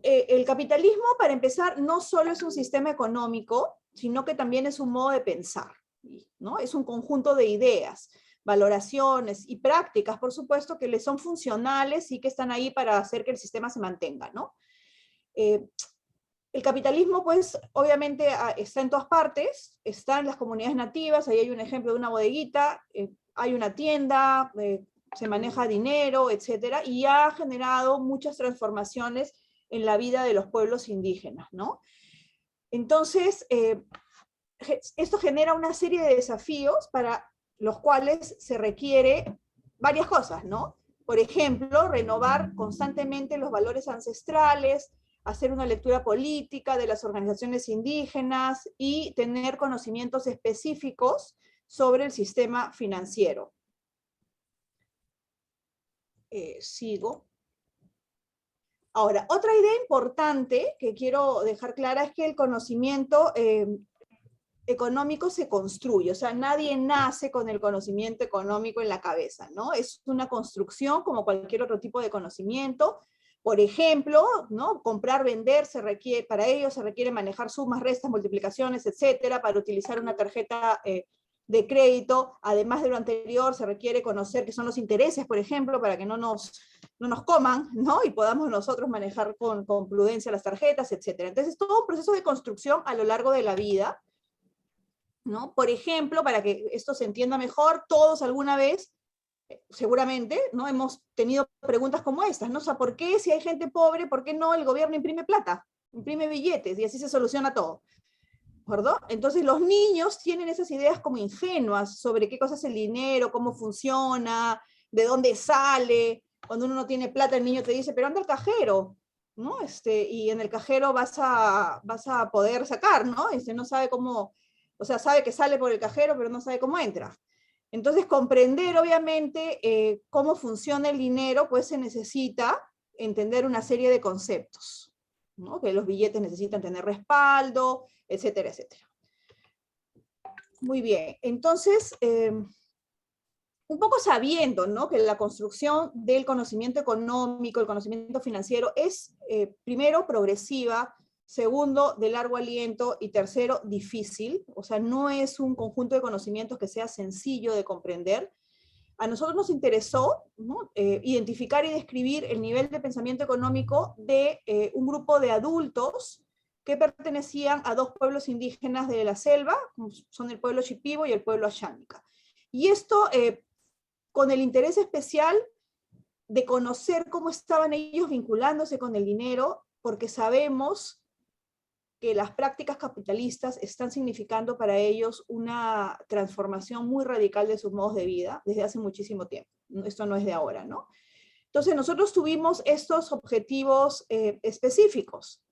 El capitalismo, para empezar, no solo es un sistema económico, sino que también es un modo de pensar, ¿no? Es un conjunto de ideas, valoraciones y prácticas, por supuesto, que le son funcionales y que están ahí para hacer que el sistema se mantenga, ¿no? El capitalismo, pues, obviamente está en todas partes, está en las comunidades nativas. Ahí hay un ejemplo de una bodeguita, hay una tienda, se maneja dinero, etcétera, y ha generado muchas transformaciones en la vida de los pueblos indígenas, ¿no? Entonces, esto genera una serie de desafíos para los cuales se requiere varias cosas, ¿no? Por ejemplo, renovar constantemente los valores ancestrales, hacer una lectura política de las organizaciones indígenas y tener conocimientos específicos sobre el sistema financiero. Sigo. Ahora, otra idea importante que quiero dejar clara es que el conocimiento económico se construye, o sea, nadie nace con el conocimiento económico en la cabeza, ¿no? Es una construcción como cualquier otro tipo de conocimiento. Por ejemplo, ¿no? Comprar, vender, para ello se requiere manejar sumas, restas, multiplicaciones, etcétera. Para utilizar una tarjeta de crédito, además de lo anterior, se requiere conocer qué son los intereses, por ejemplo, para que no nos coman, ¿no? Y podamos nosotros manejar con prudencia las tarjetas, etcétera. Entonces, es todo un proceso de construcción a lo largo de la vida, ¿no? Por ejemplo, para que esto se entienda mejor, todos alguna vez, seguramente, ¿no? Hemos tenido preguntas como estas, ¿no? O sea, ¿por qué si hay gente pobre, por qué no el gobierno imprime plata? Imprime billetes y así se soluciona todo, ¿verdad? Entonces los niños tienen esas ideas como ingenuas sobre qué cosa es el dinero, cómo funciona, de dónde sale. Cuando uno no tiene plata, el niño te dice, pero anda al cajero, ¿no? Y en el cajero vas a poder sacar, ¿no? No sabe cómo, o sea, sabe que sale por el cajero, pero no sabe cómo entra. Entonces, comprender, obviamente, cómo funciona el dinero, pues se necesita entender una serie de conceptos, ¿no? Que los billetes necesitan tener respaldo, etcétera, etcétera. Muy bien, entonces, un poco sabiendo, ¿no?, que la construcción del conocimiento económico, el conocimiento financiero es, primero, progresiva, segundo, de largo aliento, y tercero, difícil. O sea, no es un conjunto de conocimientos que sea sencillo de comprender. A nosotros nos interesó, ¿no?, identificar y describir el nivel de pensamiento económico de un grupo de adultos que pertenecían a dos pueblos indígenas de la selva, son el pueblo Shipibo y el pueblo Ashánica. Y esto con el interés especial de conocer cómo estaban ellos vinculándose con el dinero, porque sabemos que las prácticas capitalistas están significando para ellos una transformación muy radical de sus modos de vida desde hace muchísimo tiempo. Esto no es de ahora, ¿no? Entonces nosotros tuvimos estos objetivos específicos: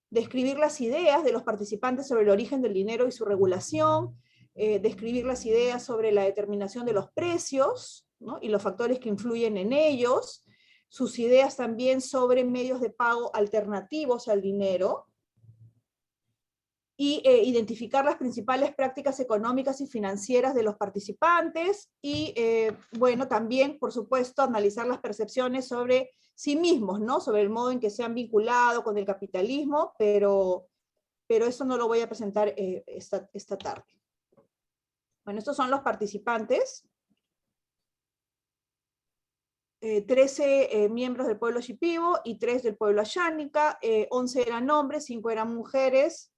describir las ideas de los participantes sobre el origen del dinero y su regulación, describir las ideas sobre la determinación de los precios, ¿no?, y los factores que influyen en ellos, sus ideas también sobre medios de pago alternativos al dinero, y identificar las principales prácticas económicas y financieras de los participantes, y bueno, también, por supuesto, analizar las percepciones sobre sí mismos, ¿no?, sobre el modo en que se han vinculado con el capitalismo, pero eso no lo voy a presentar esta tarde. Bueno, estos son los participantes. 13 miembros del pueblo Shipibo y 3 del pueblo Ashánica, 11 eran hombres, 5 eran mujeres,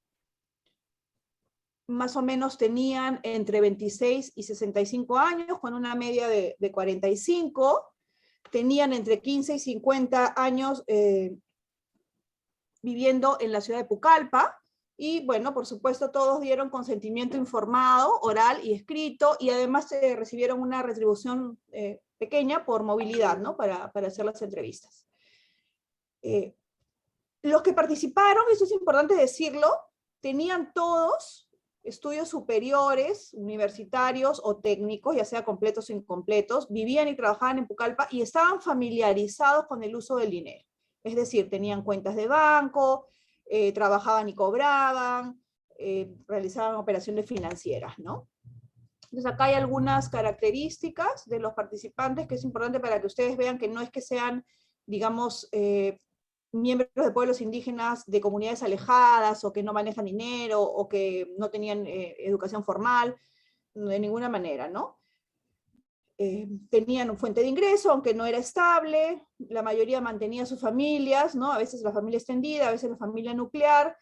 más o menos tenían entre 26 y 65 años, con una media de 45, tenían entre 15 y 50 años viviendo en la ciudad de Pucallpa, y bueno, por supuesto, todos dieron consentimiento informado, oral y escrito, y además recibieron una retribución pequeña por movilidad, ¿no?, para hacer las entrevistas. Los que participaron, eso es importante decirlo, tenían todos estudios superiores, universitarios o técnicos, ya sea completos o incompletos, vivían y trabajaban en Pucallpa y estaban familiarizados con el uso del dinero. Es decir, tenían cuentas de banco, trabajaban y cobraban, realizaban operaciones financieras, ¿no? Entonces acá hay algunas características de los participantes que es importante para que ustedes vean que no es que sean, digamos, miembros de pueblos indígenas de comunidades alejadas, o que no manejan dinero, o que no tenían educación formal, de ninguna manera, ¿no? Tenían una fuente de ingreso, aunque no era estable, la mayoría mantenía sus familias, ¿no? A veces la familia extendida, a veces la familia nuclear,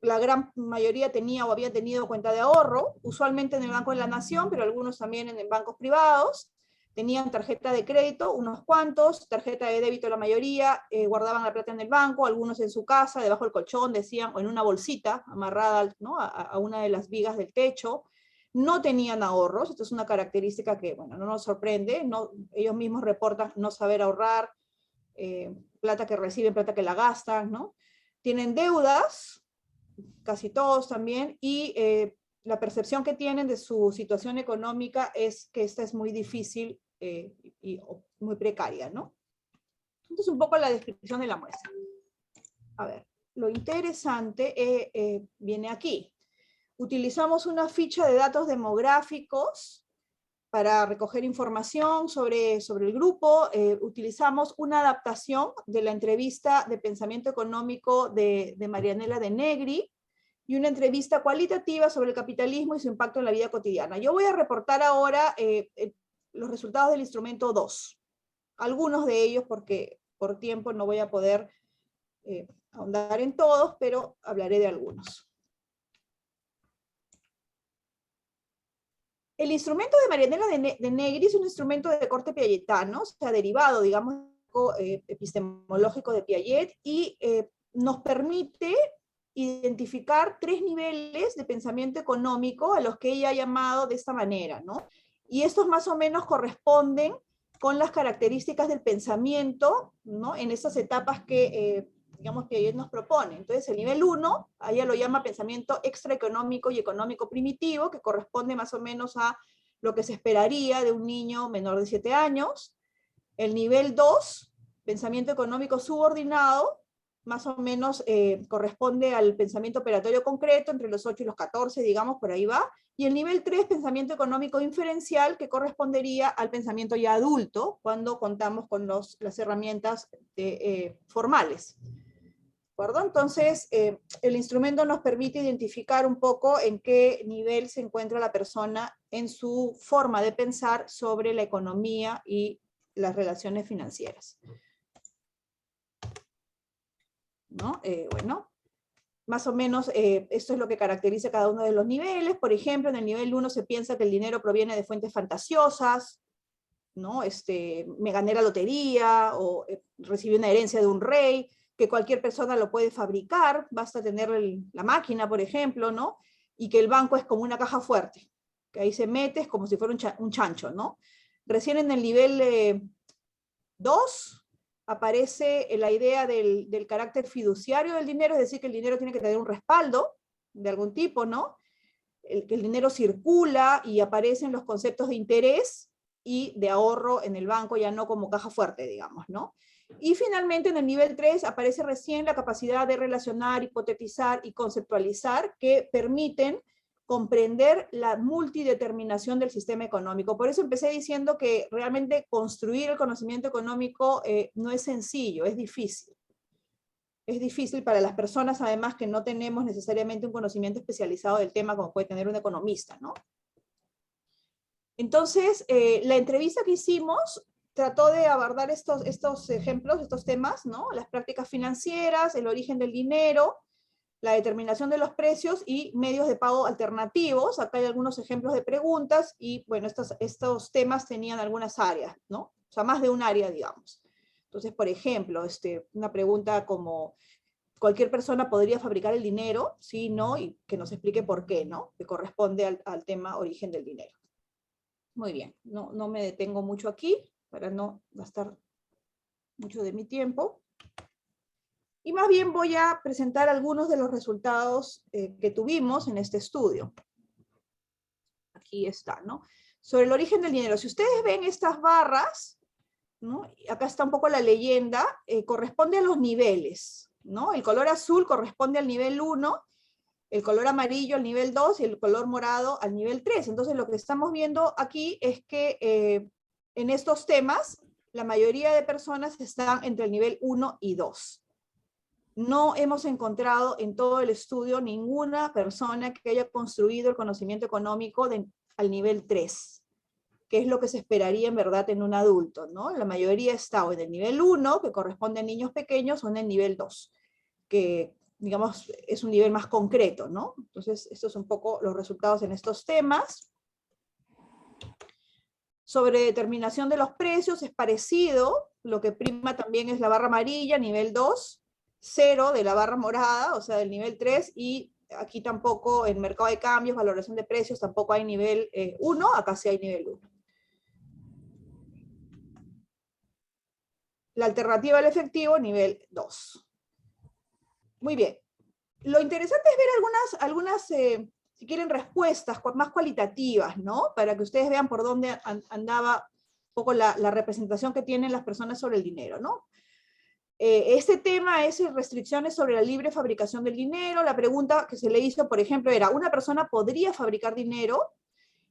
la gran mayoría tenía o había tenido cuenta de ahorro, usualmente en el Banco de la Nación, pero algunos también en bancos privados. Tenían tarjeta de crédito, unos cuantos, tarjeta de débito la mayoría, guardaban la plata en el banco, algunos en su casa, debajo del colchón, decían, o en una bolsita amarrada, ¿no?, a una de las vigas del techo. No tenían ahorros, esto es una característica que, bueno, no nos sorprende, no, ellos mismos reportan no saber ahorrar, plata que reciben, plata que la gastan, ¿no? Tienen deudas, casi todos también, y la percepción que tienen de su situación económica es que esta es muy difícil y muy precaria, ¿no? Entonces, un poco la descripción de la muestra. A ver, lo interesante viene aquí. Utilizamos una ficha de datos demográficos para recoger información sobre el grupo. Utilizamos una adaptación de la entrevista de pensamiento económico de Marianela de Negri, y una entrevista cualitativa sobre el capitalismo y su impacto en la vida cotidiana. Yo voy a reportar ahora los resultados del instrumento 2. Algunos de ellos, porque por tiempo no voy a poder ahondar en todos, pero hablaré de algunos. El instrumento de Marianela de Negri es un instrumento de corte piagetano, o sea, derivado, digamos, epistemológico de Piaget, y nos permite identificar 3 niveles de pensamiento económico a los que ella ha llamado de esta manera, ¿no? Y estos más o menos corresponden con las características del pensamiento, ¿no?, en esas etapas que, digamos, Piaget nos propone. Entonces, el nivel 1, ella lo llama pensamiento extraeconómico y económico primitivo, que corresponde más o menos a lo que se esperaría de un niño menor de 7 años. El nivel 2, pensamiento económico subordinado, más o menos corresponde al pensamiento operatorio concreto, entre los 8 y los 14, digamos, por ahí va. Y el nivel 3, pensamiento económico inferencial, que correspondería al pensamiento ya adulto, cuando contamos con las herramientas formales. ¿De acuerdo? Entonces, el instrumento nos permite identificar un poco en qué nivel se encuentra la persona en su forma de pensar sobre la economía y las relaciones financieras. ¿No? Bueno, más o menos esto es lo que caracteriza cada uno de los niveles. Por ejemplo, en el nivel 1 se piensa que el dinero proviene de fuentes fantasiosas, ¿no? Me gané la lotería, o recibí una herencia de un rey, que cualquier persona lo puede fabricar, basta tener la máquina, por ejemplo, ¿no? Y que el banco es como una caja fuerte, que ahí se mete, es como si fuera un chancho, ¿no? Recién en el nivel 2 aparece la idea del carácter fiduciario del dinero, es decir, que el dinero tiene que tener un respaldo de algún tipo, ¿no? Que el dinero circula y aparecen los conceptos de interés y de ahorro en el banco, ya no como caja fuerte, digamos, ¿no? Y finalmente en el nivel 3 aparece recién la capacidad de relacionar, hipotetizar y conceptualizar que permiten comprender la multideterminación del sistema económico. Por eso empecé diciendo que realmente construir el conocimiento económico no es sencillo, es difícil. Es difícil para las personas, además, que no tenemos necesariamente un conocimiento especializado del tema como puede tener un economista, ¿no? Entonces, la entrevista que hicimos trató de abordar estos ejemplos, estos temas, ¿no? Las prácticas financieras, el origen del dinero, la determinación de los precios y medios de pago alternativos. Acá hay algunos ejemplos de preguntas y, bueno, estos temas tenían algunas áreas, ¿no? O sea, más de un área, digamos. Entonces, por ejemplo, una pregunta como, ¿cualquier persona podría fabricar el dinero? Sí, no, y que nos explique por qué, ¿no? Que corresponde al tema origen del dinero. Muy bien, no me detengo mucho aquí para no gastar mucho de mi tiempo. Y más bien voy a presentar algunos de los resultados que tuvimos en este estudio. Aquí está, ¿no? Sobre el origen del dinero. Si ustedes ven estas barras, ¿no? Acá está un poco la leyenda, corresponde a los niveles, ¿no? El color azul corresponde al nivel 1, el color amarillo al nivel 2 y el color morado al nivel 3. Entonces lo que estamos viendo aquí es que en estos temas la mayoría de personas están entre el nivel 1 y 2. No hemos encontrado en todo el estudio ninguna persona que haya construido el conocimiento económico al nivel 3, que es lo que se esperaría en verdad en un adulto, ¿no? La mayoría está o en el nivel 1, que corresponde a niños pequeños, o en el nivel 2, que digamos es un nivel más concreto, ¿no? Entonces, estos son un poco los resultados en estos temas. Sobre determinación de los precios es parecido, lo que prima también es la barra amarilla, nivel 2, 0 de la barra morada, o sea, del nivel 3, y aquí tampoco en mercado de cambios, valoración de precios, tampoco hay nivel 1, acá sí hay nivel 1. La alternativa al efectivo, nivel 2. Muy bien. Lo interesante es ver algunas si quieren, respuestas más cualitativas, ¿no? Para que ustedes vean por dónde andaba un poco la representación que tienen las personas sobre el dinero, ¿no? Este tema es restricciones sobre la libre fabricación del dinero. La pregunta que se le hizo, por ejemplo, era, ¿una persona podría fabricar dinero?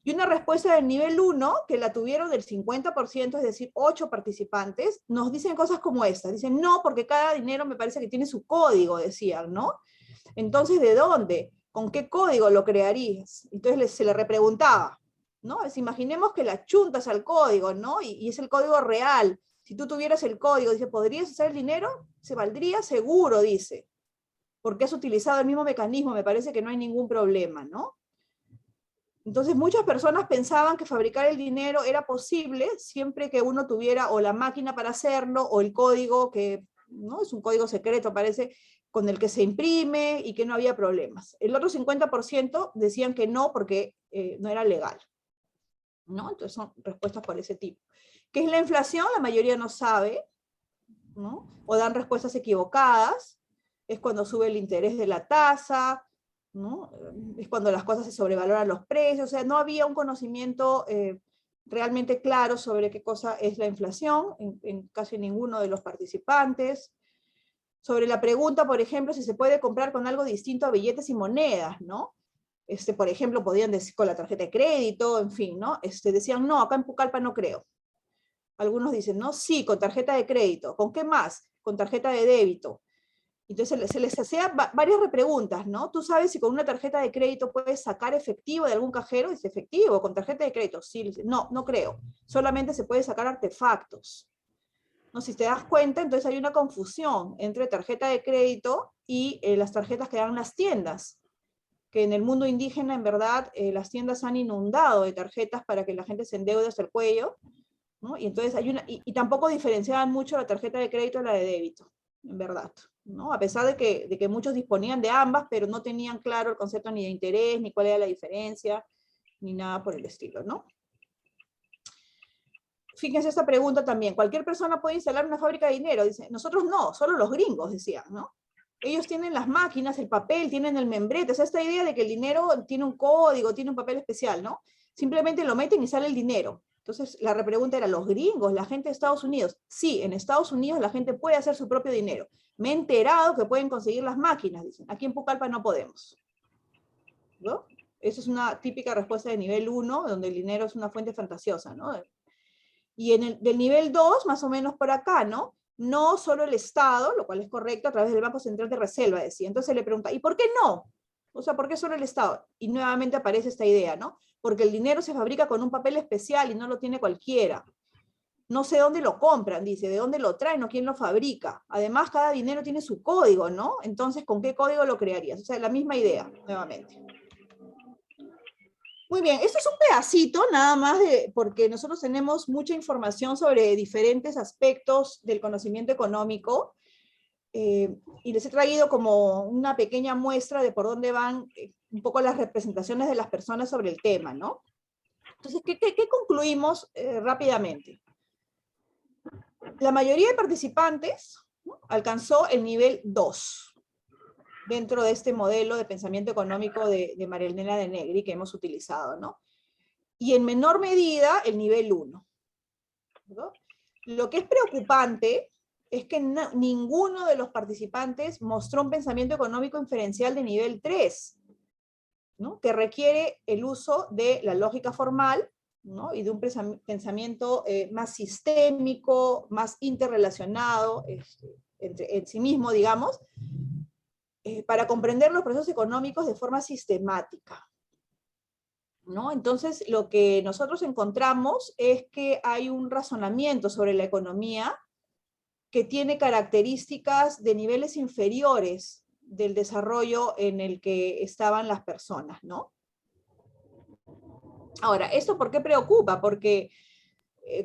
Y una respuesta del nivel 1, que la tuvieron del 50%, es decir, 8 participantes, nos dicen cosas como estas. Dicen, no, porque cada dinero me parece que tiene su código, decían, ¿no? Entonces, ¿de dónde? ¿Con qué código lo crearías? Entonces se le repreguntaba, ¿no? Imaginemos que le achuntas al código, ¿no? Y es el código real. Si tú tuvieras el código, dice, ¿podrías usar el dinero? ¿Se valdría? Seguro, dice. Porque has utilizado el mismo mecanismo, me parece que no hay ningún problema, ¿no? Entonces muchas personas pensaban que fabricar el dinero era posible siempre que uno tuviera o la máquina para hacerlo o el código que, ¿no? Es un código secreto, parece, con el que se imprime y que no había problemas. El otro 50% decían que no porque no era legal, ¿no? Entonces son respuestas por ese tipo. ¿Qué es la inflación? La mayoría no sabe, ¿no? O dan respuestas equivocadas. Es cuando sube el interés de la tasa, ¿no? Es cuando las cosas se sobrevaloran los precios, o sea, no había un conocimiento realmente claro sobre qué cosa es la inflación en casi ninguno de los participantes. Sobre la pregunta, por ejemplo, si se puede comprar con algo distinto a billetes y monedas, ¿no? Por ejemplo, podían decir con la tarjeta de crédito, en fin, ¿no? Decían, no, acá en Pucallpa no creo. Algunos dicen, no, sí, con tarjeta de crédito. ¿Con qué más? Con tarjeta de débito. Entonces se les hacía varias repreguntas, ¿no? ¿Tú sabes si con una tarjeta de crédito puedes sacar efectivo de algún cajero? Dice, efectivo, con tarjeta de crédito. Sí, no, no creo. Solamente se puede sacar artefactos. ¿No? Si te das cuenta, entonces hay una confusión entre tarjeta de crédito y las tarjetas que dan las tiendas. Que en el mundo indígena, en verdad, las tiendas han inundado de tarjetas para que la gente se endeude hasta el cuello, ¿no? Y entonces hay y tampoco diferenciaban mucho la tarjeta de crédito de la de débito, en verdad, ¿no? A pesar de que muchos disponían de ambas, pero no tenían claro el concepto ni de interés, ni cuál era la diferencia, ni nada por el estilo, ¿no? Fíjense esta pregunta también, ¿cualquier persona puede instalar una fábrica de dinero? Dice, nosotros no, solo los gringos, decían, ¿no? Ellos tienen las máquinas, el papel, tienen el membrete, o sea, esta idea de que el dinero tiene un código, tiene un papel especial, ¿no? Simplemente lo meten y sale el dinero. Entonces, la repregunta era, ¿los gringos, la gente de Estados Unidos? Sí, en Estados Unidos la gente puede hacer su propio dinero. Me he enterado que pueden conseguir las máquinas, dicen. Aquí en Pucallpa no podemos. ¿No? Esa es una típica respuesta de nivel 1, donde el dinero es una fuente fantasiosa, ¿no? Y del nivel 2, más o menos por acá, ¿no? No solo el Estado, lo cual es correcto, a través del Banco Central de Reserva, decía. Entonces le pregunta, ¿y por qué no? O sea, ¿por qué solo el Estado? Y nuevamente aparece esta idea, ¿no? Porque el dinero se fabrica con un papel especial y no lo tiene cualquiera. No sé dónde lo compran, dice, de dónde lo traen o quién lo fabrica. Además, cada dinero tiene su código, ¿no? Entonces, ¿con qué código lo crearías? O sea, la misma idea, nuevamente. Muy bien, esto es un pedacito nada más porque nosotros tenemos mucha información sobre diferentes aspectos del conocimiento económico y les he traído como una pequeña muestra de por dónde van un poco las representaciones de las personas sobre el tema, ¿no? Entonces, ¿qué concluimos rápidamente? La mayoría de participantes, ¿no?, alcanzó el nivel 2 dentro de este modelo de pensamiento económico de María Elena de Negri que hemos utilizado, ¿no? Y en menor medida el nivel 1. ¿No? Lo que es preocupante es que ninguno de los participantes mostró un pensamiento económico inferencial de nivel 3, ¿no?, que requiere el uso de la lógica formal, ¿no?, y de un pensamiento más sistémico, más interrelacionado en sí mismo, digamos, para comprender los procesos económicos de forma sistemática, ¿no? Entonces, lo que nosotros encontramos es que hay un razonamiento sobre la economía que tiene características de niveles inferiores del desarrollo en el que estaban las personas, ¿no? Ahora, ¿esto por qué preocupa? Porque,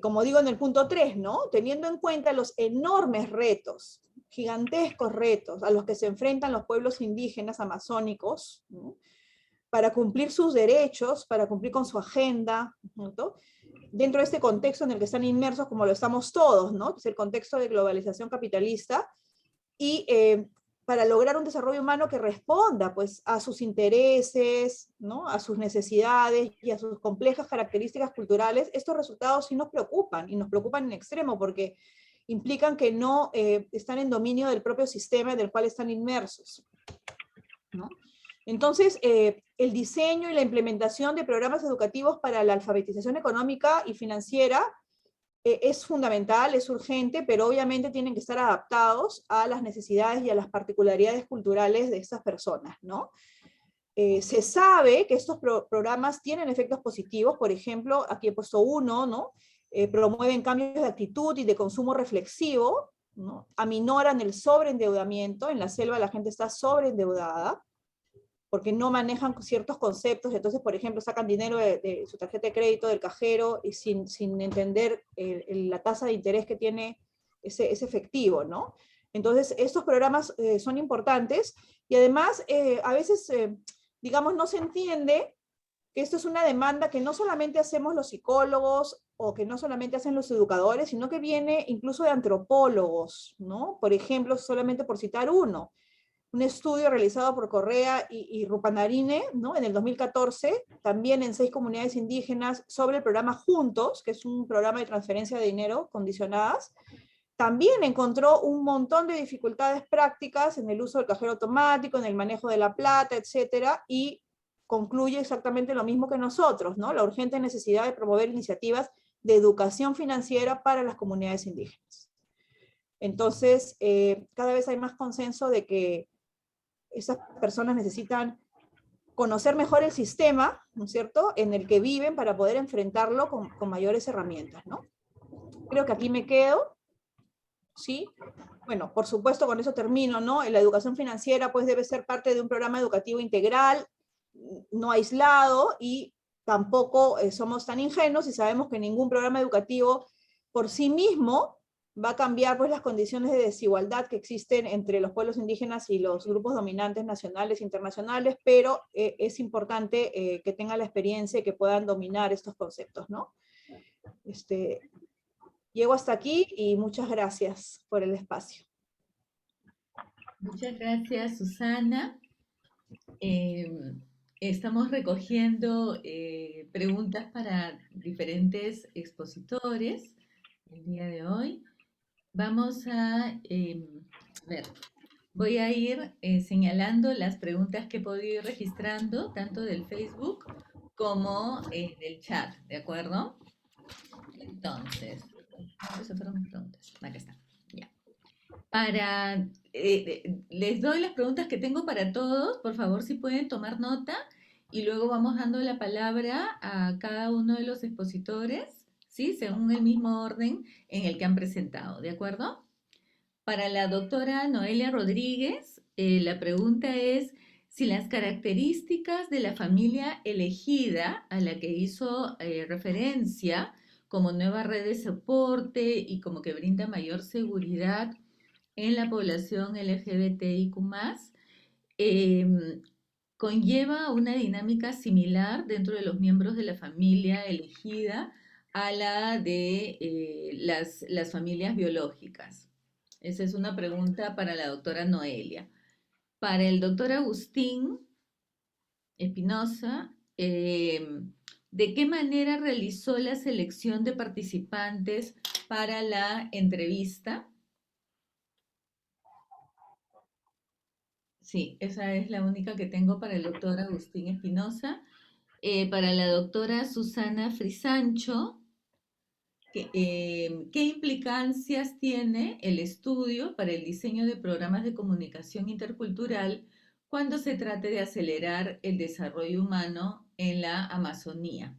como digo en el punto 3, ¿no?, teniendo en cuenta los enormes retos, gigantescos retos a los que se enfrentan los pueblos indígenas amazónicos, ¿no?, para cumplir sus derechos, para cumplir con su agenda, ¿no?, dentro de este contexto en el que están inmersos, como lo estamos todos, ¿no?, que es el contexto de globalización capitalista, y para lograr un desarrollo humano que responda, pues, a sus intereses, ¿no?, a sus necesidades y a sus complejas características culturales, estos resultados sí nos preocupan, y nos preocupan en extremo, porque implican que no están en dominio del propio sistema del cual están inmersos, ¿no? Entonces, el diseño y la implementación de programas educativos para la alfabetización económica y financiera es fundamental, es urgente, pero obviamente tienen que estar adaptados a las necesidades y a las particularidades culturales de estas personas, ¿no? Se sabe que estos programas tienen efectos positivos, por ejemplo, aquí he puesto uno, ¿no? Promueven cambios de actitud y de consumo reflexivo, ¿no? Aminoran el sobreendeudamiento, en la selva la gente está sobreendeudada, porque no manejan ciertos conceptos, entonces, por ejemplo, sacan dinero de su tarjeta de crédito, del cajero, y sin entender la tasa de interés que tiene ese efectivo, ¿no? Entonces, estos programas son importantes, y además, a veces, digamos, no se entiende que esto es una demanda que no solamente hacemos los psicólogos, o que no solamente hacen los educadores, sino que viene incluso de antropólogos, ¿no? Por ejemplo, solamente por citar uno. un estudio realizado por Correa y Rupanarine, ¿no? En el 2014, también en 6 comunidades indígenas, sobre el programa Juntos, que es un programa de transferencia de dinero condicionadas. También encontró un montón de dificultades prácticas en el uso del cajero automático, en el manejo de la plata, etcétera, y concluye exactamente lo mismo que nosotros, ¿no? La urgente necesidad de promover iniciativas de educación financiera para las comunidades indígenas. Entonces, cada vez hay más consenso de que esas personas necesitan conocer mejor el sistema, ¿no es cierto?, en el que viven para poder enfrentarlo con mayores herramientas, ¿no? Creo que aquí me quedo, ¿sí? Bueno, por supuesto, con eso termino, ¿no? La educación financiera, pues, debe ser parte de un programa educativo integral, no aislado, y tampoco somos tan ingenuos y sabemos que ningún programa educativo por sí mismo va a cambiar, pues, las condiciones de desigualdad que existen entre los pueblos indígenas y los grupos dominantes nacionales e internacionales, pero es importante que tengan la experiencia y que puedan dominar estos conceptos, ¿no? Llego hasta aquí y muchas gracias por el espacio. Muchas gracias, Susana. Estamos recogiendo preguntas para diferentes expositores el día de hoy. Vamos a ver, voy a ir señalando las preguntas que he podido ir registrando, tanto del Facebook como del chat, ¿de acuerdo? Entonces, esas fueron mis preguntas. Acá está. Ya. Les doy las preguntas que tengo para todos, por favor, si pueden tomar nota, y luego vamos dando la palabra a cada uno de los expositores, ¿sí? Según el mismo orden en el que han presentado, ¿de acuerdo? Para la doctora Noelia Rodríguez, la pregunta es si las características de la familia elegida a la que hizo referencia como nueva red de soporte y como que brinda mayor seguridad en la población LGBTIQ+, conlleva una dinámica similar dentro de los miembros de la familia elegida a la de las familias biológicas. Esa es una pregunta para la doctora Noelia. Para el doctor Agustín Espinosa, ¿de qué manera realizó la selección de participantes para la entrevista? Sí, esa es la única que tengo para el doctor Agustín Espinosa. Para la doctora Susana Frisancho, ¿qué implicancias tiene el estudio para el diseño de programas de comunicación intercultural cuando se trate de acelerar el desarrollo humano en la Amazonía?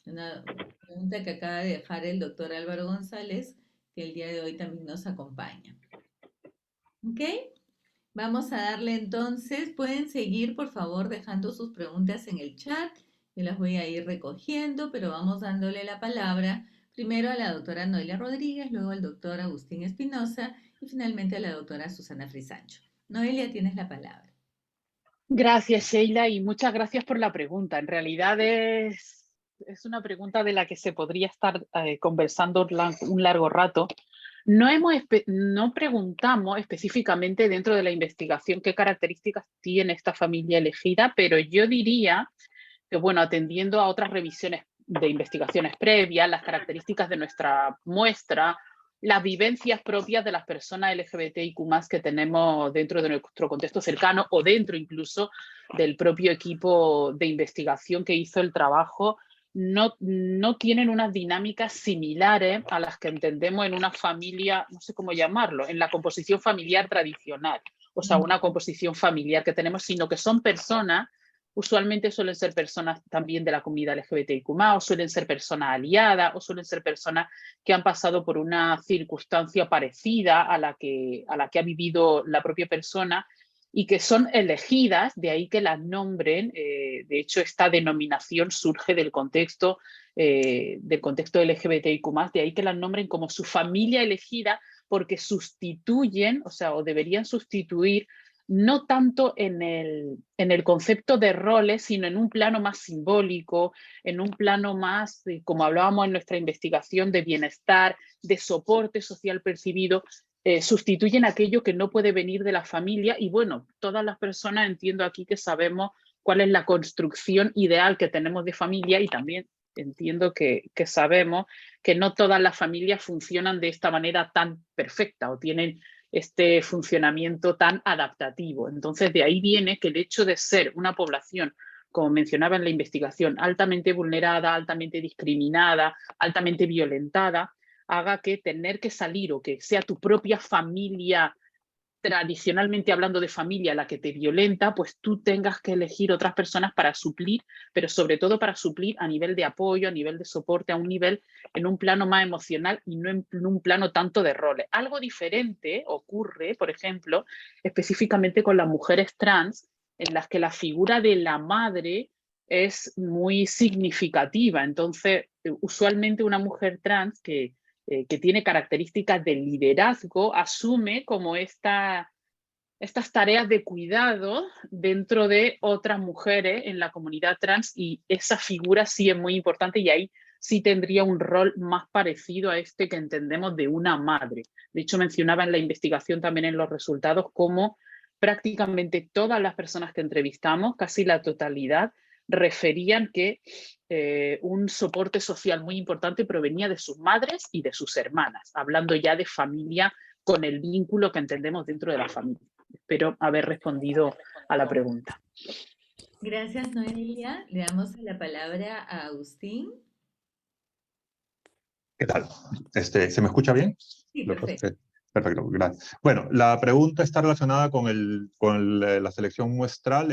Una pregunta que acaba de dejar el doctor Álvaro González, que el día de hoy también nos acompaña. ¿Ok? Vamos a darle entonces, pueden seguir por favor dejando sus preguntas en el chat, yo las voy a ir recogiendo, pero vamos dándole la palabra primero a la doctora Noelia Rodríguez, luego al doctor Agustín Espinosa y finalmente a la doctora Susana Frisancho. Noelia, tienes la palabra. Gracias, Sheila, y muchas gracias por la pregunta. En realidad es una pregunta de la que se podría estar conversando un largo rato. No preguntamos específicamente dentro de la investigación qué características tiene esta familia elegida, pero yo diría que, bueno, atendiendo a otras revisiones de investigaciones previas, las características de nuestra muestra, las vivencias propias de las personas LGBTIQ+ que tenemos dentro de nuestro contexto cercano o dentro incluso del propio equipo de investigación que hizo el trabajo, no tienen unas dinámicas similares a las que entendemos en una familia, no sé cómo llamarlo, en la composición familiar tradicional, o sea, una composición familiar que tenemos, sino que son personas. Usualmente suelen ser personas también de la comunidad LGBTIQ+, o suelen ser personas aliadas, o suelen ser personas que han pasado por una circunstancia parecida a la que ha vivido la propia persona y que son elegidas, de ahí que las nombren. De hecho, esta denominación surge del contexto LGBTIQ+, de ahí que las nombren como su familia elegida, porque sustituyen, o deberían sustituir, no tanto en el concepto de roles, sino en un plano más simbólico, en un plano más, como hablábamos en nuestra investigación, de bienestar, de soporte social percibido, sustituyen aquello que no puede venir de la familia. Y bueno, todas las personas entiendo aquí que sabemos cuál es la construcción ideal que tenemos de familia, y también entiendo que sabemos que no todas las familias funcionan de esta manera tan perfecta o tienen este funcionamiento tan adaptativo. Entonces, de ahí viene que el hecho de ser una población, como mencionaba en la investigación, altamente vulnerada, altamente discriminada, altamente violentada, haga que tener que salir o que sea tu propia familia, tradicionalmente hablando de familia, la que te violenta, pues tú tengas que elegir otras personas para suplir, pero sobre todo para suplir a nivel de apoyo, a nivel de soporte, a un nivel en un plano más emocional y no en un plano tanto de roles. Algo diferente ocurre, por ejemplo, específicamente con las mujeres trans, en las que la figura de la madre es muy significativa. Entonces, usualmente una mujer trans que tiene características de liderazgo, asume como estas tareas de cuidado dentro de otras mujeres en la comunidad trans, y esa figura sí es muy importante, y ahí sí tendría un rol más parecido a este que entendemos de una madre. De hecho, mencionaba en la investigación, también en los resultados, cómo prácticamente todas las personas que entrevistamos, casi la totalidad, referían que un soporte social muy importante provenía de sus madres y de sus hermanas, hablando ya de familia con el vínculo que entendemos dentro de la familia. Espero haber respondido a la pregunta. Gracias, Noelia. Le damos la palabra a Agustín. ¿Qué tal? ¿Se me escucha bien? Sí, perfecto. Perfecto, gracias. Bueno, la pregunta está relacionada con la selección muestral.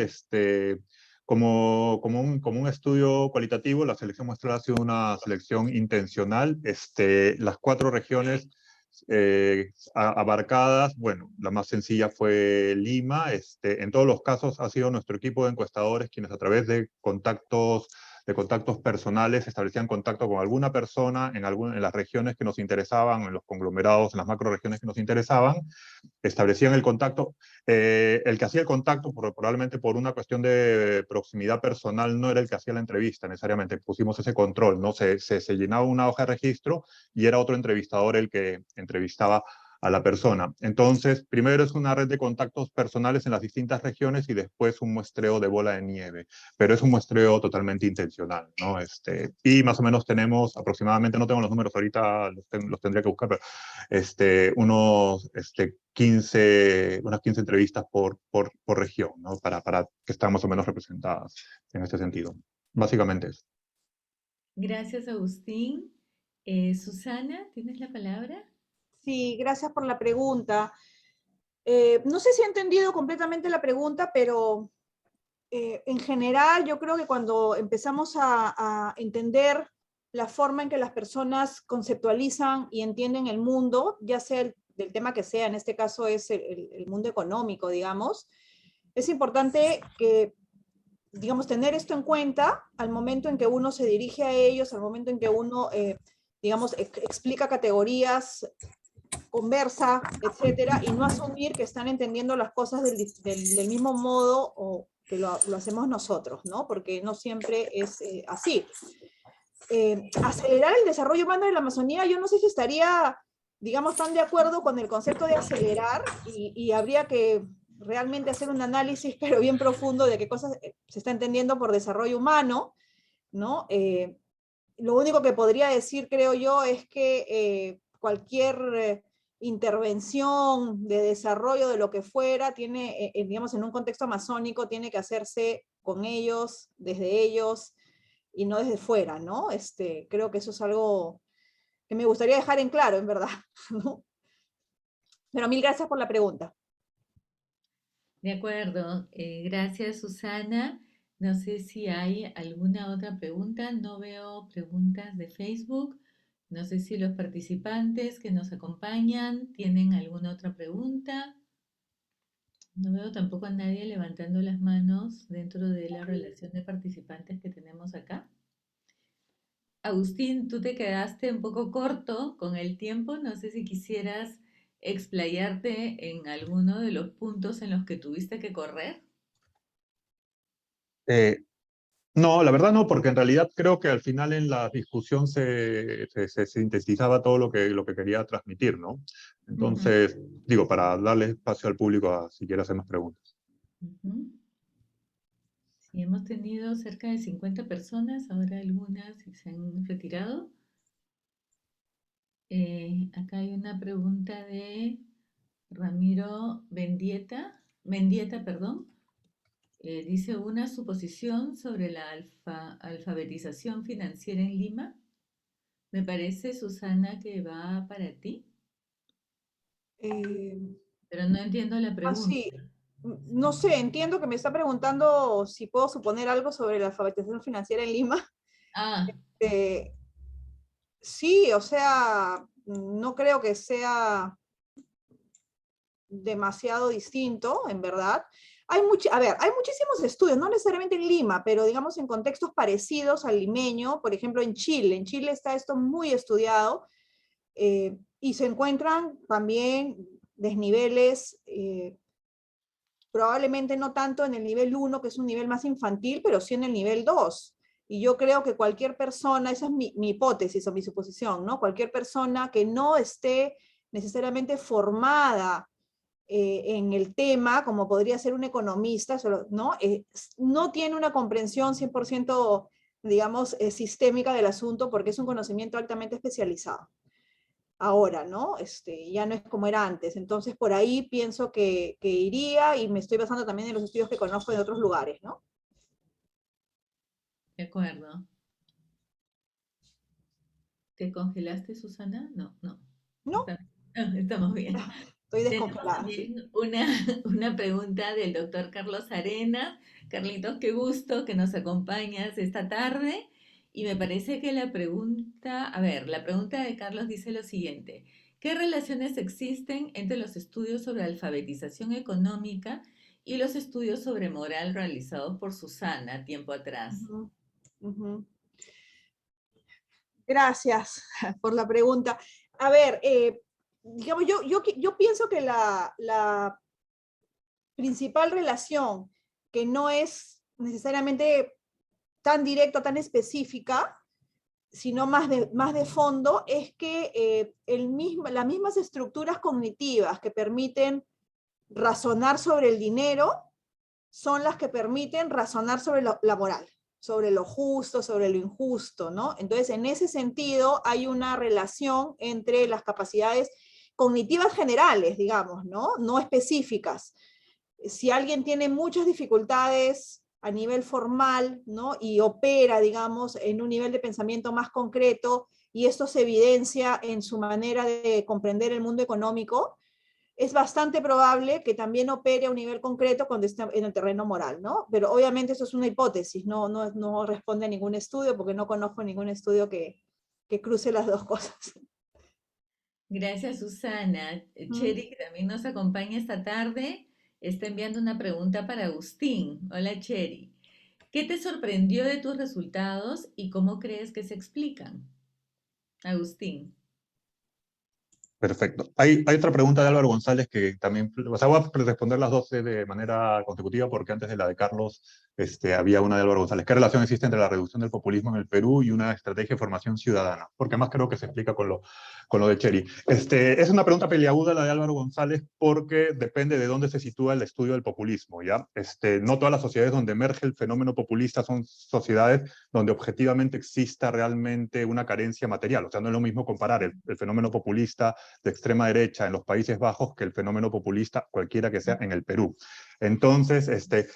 Como un estudio cualitativo, la selección muestral ha sido una selección intencional. Las 4 regiones abarcadas, bueno, la más sencilla fue Lima. En todos los casos ha sido nuestro equipo de encuestadores quienes, a través de contactos personales, establecían contacto con alguna persona en las regiones que nos interesaban, en los conglomerados, en las macroregiones que nos interesaban, establecían el contacto. El que hacía el contacto, probablemente por una cuestión de proximidad personal, no era el que hacía la entrevista necesariamente. Pusimos ese control, ¿no? Se llenaba una hoja de registro y era otro entrevistador el que entrevistaba a la persona. Entonces, primero es una red de contactos personales en las distintas regiones y después un muestreo de bola de nieve, pero es un muestreo totalmente intencional, ¿no? Y más o menos tenemos aproximadamente, no tengo los números ahorita, los tendría que buscar, pero unas 15 entrevistas por región, ¿no? Para que estén más o menos representadas en este sentido. Básicamente eso. Gracias, Agustín. Susana, ¿tienes la palabra? Sí, gracias por la pregunta. No sé si he entendido completamente la pregunta, pero en general yo creo que cuando empezamos a entender la forma en que las personas conceptualizan y entienden el mundo, ya sea del tema que sea, en este caso es el mundo económico, digamos, es importante que, digamos, tener esto en cuenta al momento en que uno se dirige a ellos, al momento en que uno, digamos, explica categorías, conversa, etcétera, y no asumir que están entendiendo las cosas del mismo modo o que lo hacemos nosotros, ¿no? Porque no siempre es así. Acelerar el desarrollo humano de la Amazonía, yo no sé si estaría, digamos, tan de acuerdo con el concepto de acelerar, y habría que realmente hacer un análisis, pero bien profundo, de qué cosas se está entendiendo por desarrollo humano, ¿no? Lo único que podría decir, creo yo, es que cualquier intervención de desarrollo de lo que fuera tiene, digamos, en un contexto amazónico, tiene que hacerse con ellos, desde ellos, y no desde fuera, ¿no? Creo que eso es algo que me gustaría dejar en claro, en verdad, ¿no? Pero mil gracias por la pregunta. De acuerdo. Gracias, Susana. No sé si hay alguna otra pregunta. No veo preguntas de Facebook. No sé si los participantes que nos acompañan tienen alguna otra pregunta. No veo tampoco a nadie levantando las manos dentro de la relación de participantes que tenemos acá. Agustín, tú te quedaste un poco corto con el tiempo. No sé si quisieras explayarte en alguno de los puntos en los que tuviste que correr. Eh, No, la verdad no, porque en realidad creo que al final en la discusión se sintetizaba todo lo que quería transmitir, ¿no? Entonces, digo, para darle espacio al público a si quiere hacer más preguntas. Ujú. Sí, hemos tenido cerca de 50 personas, ahora algunas se han retirado. Acá hay una pregunta de Ramiro Mendieta, perdón. Dice una suposición sobre la alfabetización financiera en Lima. Me parece, Susana, que va para ti, Eh, pero no entiendo la pregunta. sí. No sé, entiendo que me está preguntando si puedo suponer algo sobre la alfabetización financiera en Lima. Ah, Eh, sí, o sea, no creo que sea demasiado distinto, en verdad. A ver, hay muchísimos estudios, no necesariamente en Lima, pero digamos en contextos parecidos al limeño, por ejemplo en Chile. En Chile está esto muy estudiado y se encuentran también desniveles, probablemente no tanto en el nivel 1, que es un nivel más infantil, pero sí en el nivel 2. Y yo creo que cualquier persona, esa es mi hipótesis o mi suposición, ¿no? Cualquier persona que no esté necesariamente formada en el tema, como podría ser un economista, ¿no? No tiene una comprensión 100%, digamos, sistémica del asunto porque es un conocimiento altamente especializado. Ahora, ¿no? Ya no es como era antes. Entonces, por ahí pienso que iría y me estoy basando también en los estudios que conozco de otros lugares, ¿no? de acuerdo. ¿Te congelaste, Susana? No, no. ¿No? Estamos bien. Estoy Tenemos descongelada, sí. también una pregunta del doctor Carlos Arenas. Carlitos, qué gusto que nos acompañas esta tarde. Y me parece que la pregunta de Carlos dice lo siguiente. ¿Qué relaciones existen entre los estudios sobre alfabetización económica y los estudios sobre moral realizados por Susana tiempo atrás? Ujú, ujú. Gracias por la pregunta. A ver, digamos, yo pienso que la principal relación, que no es necesariamente tan directa, tan específica, sino más de fondo, es que las mismas estructuras cognitivas que permiten razonar sobre el dinero son las que permiten razonar sobre la moral, sobre lo justo, sobre lo injusto, ¿no? Entonces, en ese sentido, hay una relación entre las capacidades cognitivas generales, digamos, ¿no? No específicas. Si alguien tiene muchas dificultades a nivel formal, ¿no? Y opera, digamos, en un nivel de pensamiento más concreto, y esto se evidencia en su manera de comprender el mundo económico, es bastante probable que también opere a un nivel concreto cuando esté en el terreno moral, ¿no? Pero obviamente eso es una hipótesis, no responde a ningún estudio, porque no conozco ningún estudio que cruce las dos cosas. Gracias, Susana. Mm. Cheri, que también nos acompaña esta tarde, está enviando una pregunta para Agustín. Hola, Cheri. ¿Qué te sorprendió de tus resultados y cómo crees que se explican? Agustín. Perfecto. Hay otra pregunta de Álvaro González que también, o sea, voy a responder las dos de manera consecutiva porque antes de la de Carlos había una de Álvaro González. ¿Qué relación existe entre la reducción del populismo en el Perú y una estrategia de formación ciudadana? Porque más creo que se explica con lo de Cheri. Es una pregunta peliaguda la de Álvaro González porque depende de dónde se sitúa el estudio del populismo, ¿ya? No todas las sociedades donde emerge el fenómeno populista son sociedades donde objetivamente exista realmente una carencia material. O sea, no es lo mismo comparar el fenómeno populista de extrema derecha en los Países Bajos que el fenómeno populista, cualquiera que sea, en el Perú. Entonces,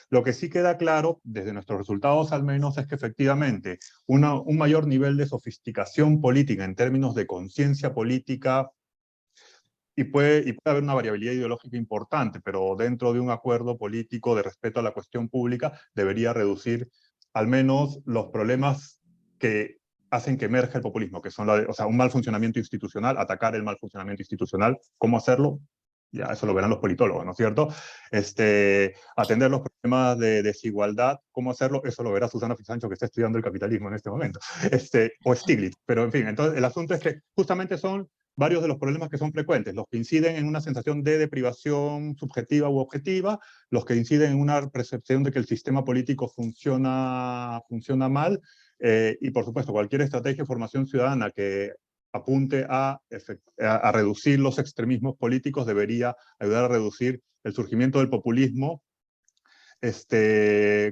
lo que sí queda claro, desde nuestros resultados al menos, es que efectivamente un mayor nivel de sofisticación política en términos de conciencia política y puede haber una variabilidad ideológica importante, pero dentro de un acuerdo político de respeto a la cuestión pública debería reducir al menos los problemas que hacen que emerja el populismo, que son o sea, un mal funcionamiento institucional, atacar el mal funcionamiento institucional. ¿Cómo hacerlo? Ya eso lo verán los politólogos, ¿no es cierto? Atender los problemas de desigualdad, ¿cómo hacerlo? Eso lo verá Susana Fisancho, que está estudiando el capitalismo en este momento, o Stiglitz. Pero, en fin, entonces el asunto es que justamente son varios de los problemas que son frecuentes, los que inciden en una sensación de deprivación subjetiva u objetiva, los que inciden en una percepción de que el sistema político funciona mal, y por supuesto cualquier estrategia de formación ciudadana que apunte a reducir los extremismos políticos debería ayudar a reducir el surgimiento del populismo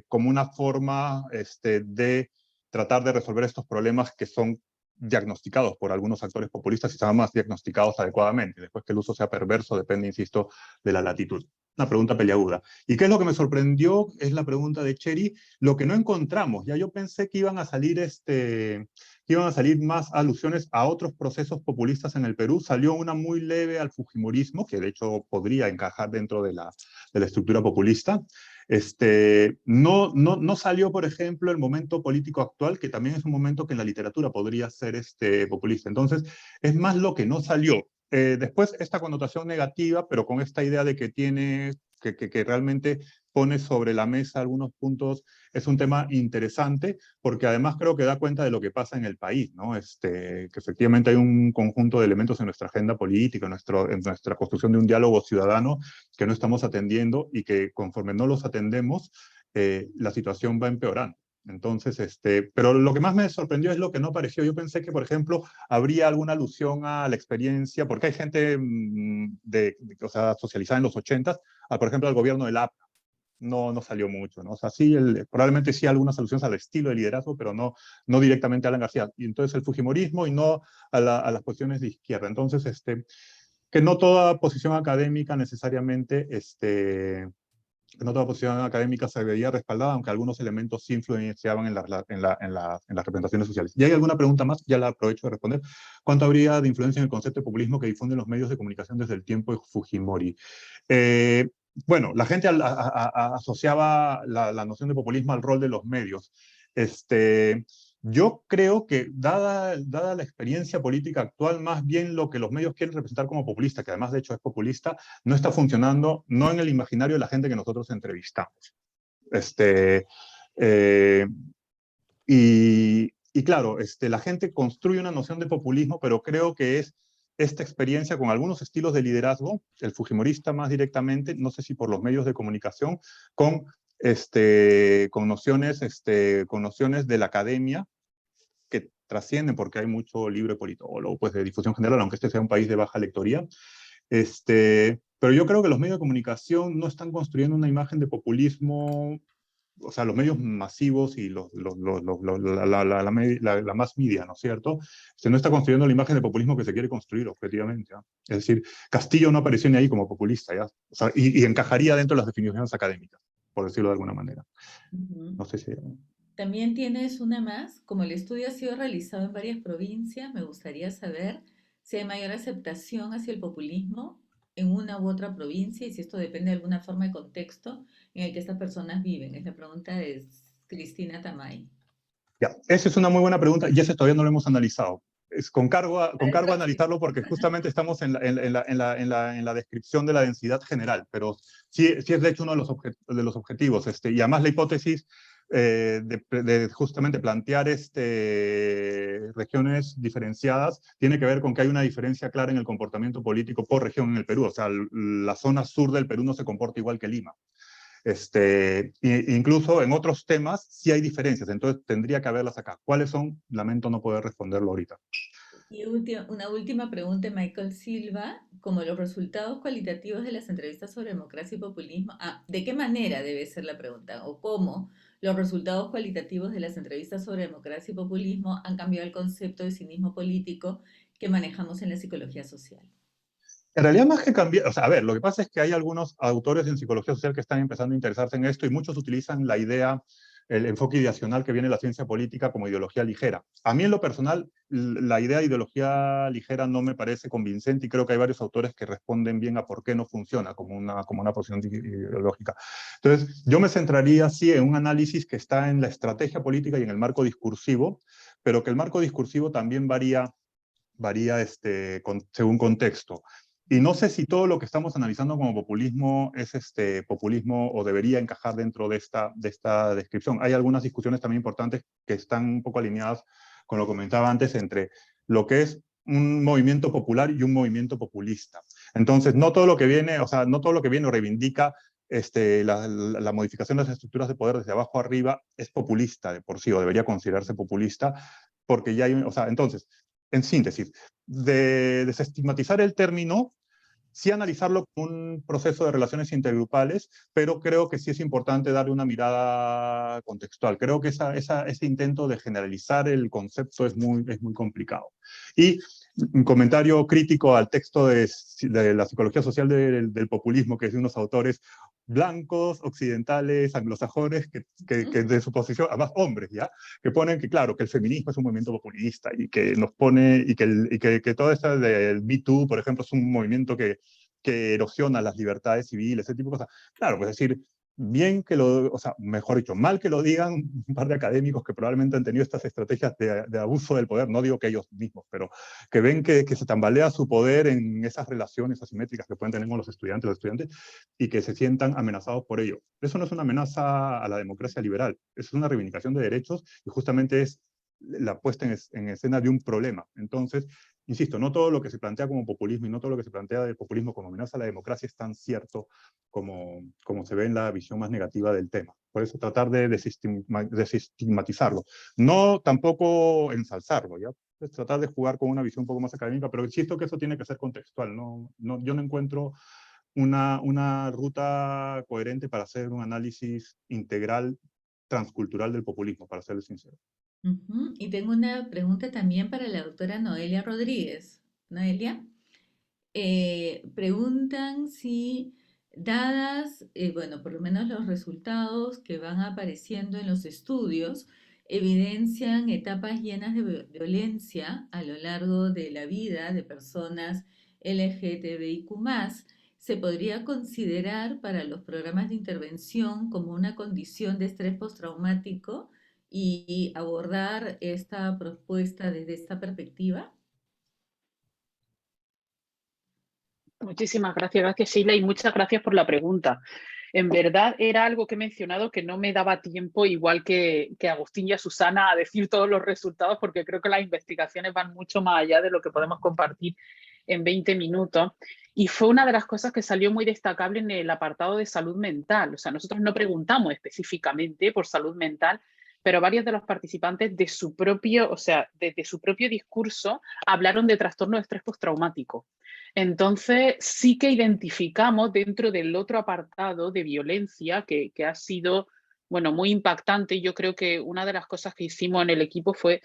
como una forma de tratar de resolver estos problemas que son diagnosticados por algunos actores populistas y están más diagnosticados adecuadamente. Después que el uso sea perverso depende, insisto, de la latitud. Una pregunta peliaguda. ¿Y qué es lo que me sorprendió? Es la pregunta de Cheri. Lo que no encontramos. Ya yo pensé que iban a salir más alusiones a otros procesos populistas en el Perú. Salió una muy leve al fujimorismo, que de hecho podría encajar dentro de la estructura populista. No salió, por ejemplo, el momento político actual, que también es un momento que en la literatura podría ser populista. Entonces, es más lo que no salió. Después, esta connotación negativa, pero con esta idea de que que realmente pone sobre la mesa algunos puntos, es un tema interesante, porque además creo que da cuenta de lo que pasa en el país, ¿no? Que efectivamente hay un conjunto de elementos en nuestra agenda política, en nuestra construcción de un diálogo ciudadano que no estamos atendiendo y que conforme no los atendemos, la situación va empeorando. Entonces, pero lo que más me sorprendió es lo que no apareció. Yo pensé que, por ejemplo, habría alguna alusión a la experiencia, porque hay gente o sea, socializada en los 80s, por ejemplo, al gobierno del APA. No salió mucho, ¿no? O sea, sí, probablemente sí algunas alusiones al estilo de liderazgo, pero no directamente a Alan García. Y entonces el fujimorismo y no a las posiciones de izquierda. Entonces, que no toda posición académica necesariamente, no toda posición académica se veía respaldada, aunque algunos elementos sí influenciaban en las representaciones sociales. ¿Y hay alguna pregunta más? Ya la aprovecho de responder. ¿Cuánto habría de influencia en el concepto de populismo que difunden los medios de comunicación desde el tiempo de Fujimori? Bueno, la gente asociaba la noción de populismo al rol de los medios. Yo creo que, dada la experiencia política actual, más bien lo que los medios quieren representar como populista, que además de hecho es populista, no está funcionando, no en el imaginario de la gente que nosotros entrevistamos. Eh, y claro, la gente construye una noción de populismo, pero creo que es esta experiencia con algunos estilos de liderazgo, el fujimorista más directamente, no sé si por los medios de comunicación, con nociones de la academia que trascienden, porque hay mucho libro politólogo, pues de difusión general, aunque este sea un país de baja lectoría. Pero yo creo que los medios de comunicación no están construyendo una imagen de populismo, o sea, los medios masivos y la mass media, ¿no es cierto? No está construyendo la imagen de populismo que se quiere construir objetivamente, ¿ya? Es decir, Castillo no apareció ni ahí como populista, ¿ya? O sea, y encajaría dentro de las definiciones académicas, por decirlo de alguna manera. No sé si... También tienes una más. Como el estudio ha sido realizado en varias provincias, me gustaría saber si hay mayor aceptación hacia el populismo en una u otra provincia y si esto depende de alguna forma de contexto en el que estas personas viven. Es la pregunta de Cristina Tamay. Ya, esa es una muy buena pregunta y ese todavía no lo hemos analizado. Es con cargo a analizarlo porque justamente estamos en la descripción de la densidad general, pero sí es de hecho uno de los objetivos. Y además la hipótesis de justamente plantear regiones diferenciadas tiene que ver con que hay una diferencia clara en el comportamiento político por región en el Perú. O sea, la zona sur del Perú no se comporta igual que Lima. Incluso en otros temas sí hay diferencias, entonces tendría que haberlas acá. ¿Cuáles son? Lamento no poder responderlo ahorita. Y una última pregunta, Michael Silva, como los resultados cualitativos de las entrevistas sobre democracia y populismo, ¿de qué manera debe ser la pregunta? ¿O cómo los resultados cualitativos de las entrevistas sobre democracia y populismo han cambiado el concepto de cinismo político que manejamos en la psicología social? En realidad, más que cambiar, o sea, a ver, lo que pasa es que hay algunos autores en psicología social que están empezando a interesarse en esto y muchos utilizan la idea, el enfoque ideacional que viene de la ciencia política como ideología ligera. A mí en lo personal, la idea de ideología ligera no me parece convincente y creo que hay varios autores que responden bien a por qué no funciona como una posición ideológica. Entonces, yo me centraría, sí, en un análisis que está en la estrategia política y en el marco discursivo, pero que el marco discursivo también varía según contexto. Y no sé si todo lo que estamos analizando como populismo es populismo o debería encajar dentro de esta descripción. Hay algunas discusiones también importantes que están un poco alineadas con lo que comentaba antes entre lo que es un movimiento popular y un movimiento populista. Entonces, no todo lo que viene, o sea, no todo lo que viene o reivindica la modificación de las estructuras de poder desde abajo arriba es populista de por sí, o debería considerarse populista, porque ya hay, o sea, entonces, en síntesis, de desestigmatizar el término, sí analizarlo como un proceso de relaciones intergrupales, pero creo que sí es importante darle una mirada contextual. Creo que ese intento de generalizar el concepto es muy complicado. Y un comentario crítico al texto de la psicología social del populismo, que es de unos autores blancos, occidentales, anglosajones, que de su posición, además hombres, ¿ya? Que ponen que, claro, que el feminismo es un movimiento populista y que nos pone, y que todo esto del Me Too, por ejemplo, es un movimiento que erosiona las libertades civiles, ese tipo de cosas. Claro, pues decir, bien que lo, o sea, mejor dicho, mal que lo digan un par de académicos que probablemente han tenido estas estrategias de abuso del poder, no digo que ellos mismos, pero que ven que se tambalea su poder en esas relaciones asimétricas que pueden tener con los estudiantes y que se sientan amenazados por ello. Eso no es una amenaza a la democracia liberal, es una reivindicación de derechos y justamente es la puesta en escena de un problema. Entonces, insisto, no todo lo que se plantea como populismo y no todo lo que se plantea del populismo como amenaza a la democracia es tan cierto como se ve en la visión más negativa del tema. Por eso tratar de desestigmatizarlo. No tampoco ensalzarlo, ¿ya? Es tratar de jugar con una visión un poco más académica, pero insisto que eso tiene que ser contextual. Yo no encuentro una ruta coherente para hacer un análisis integral transcultural del populismo, para serles sincero. Y tengo una pregunta también para la doctora Noelia Rodríguez. Noelia, preguntan si, dadas, bueno, por lo menos los resultados que van apareciendo en los estudios, evidencian etapas llenas de violencia a lo largo de la vida de personas LGTBIQ+, se podría considerar para los programas de intervención como una condición de estrés postraumático y abordar esta propuesta desde esta perspectiva. Muchísimas gracias, Sheila, y muchas gracias por la pregunta. En verdad era algo que he mencionado que no me daba tiempo, igual que Agustín y a Susana, a decir todos los resultados, porque creo que las investigaciones van mucho más allá de lo que podemos compartir en 20 minutos. Y fue una de las cosas que salió muy destacable en el apartado de salud mental. O sea, nosotros no preguntamos específicamente por salud mental, pero varios de los participantes de su propio, o sea, desde su propio discurso hablaron de trastorno de estrés postraumático. Entonces, sí que identificamos dentro del otro apartado de violencia que ha sido, bueno, muy impactante. Yo creo que una de las cosas que hicimos en el equipo fue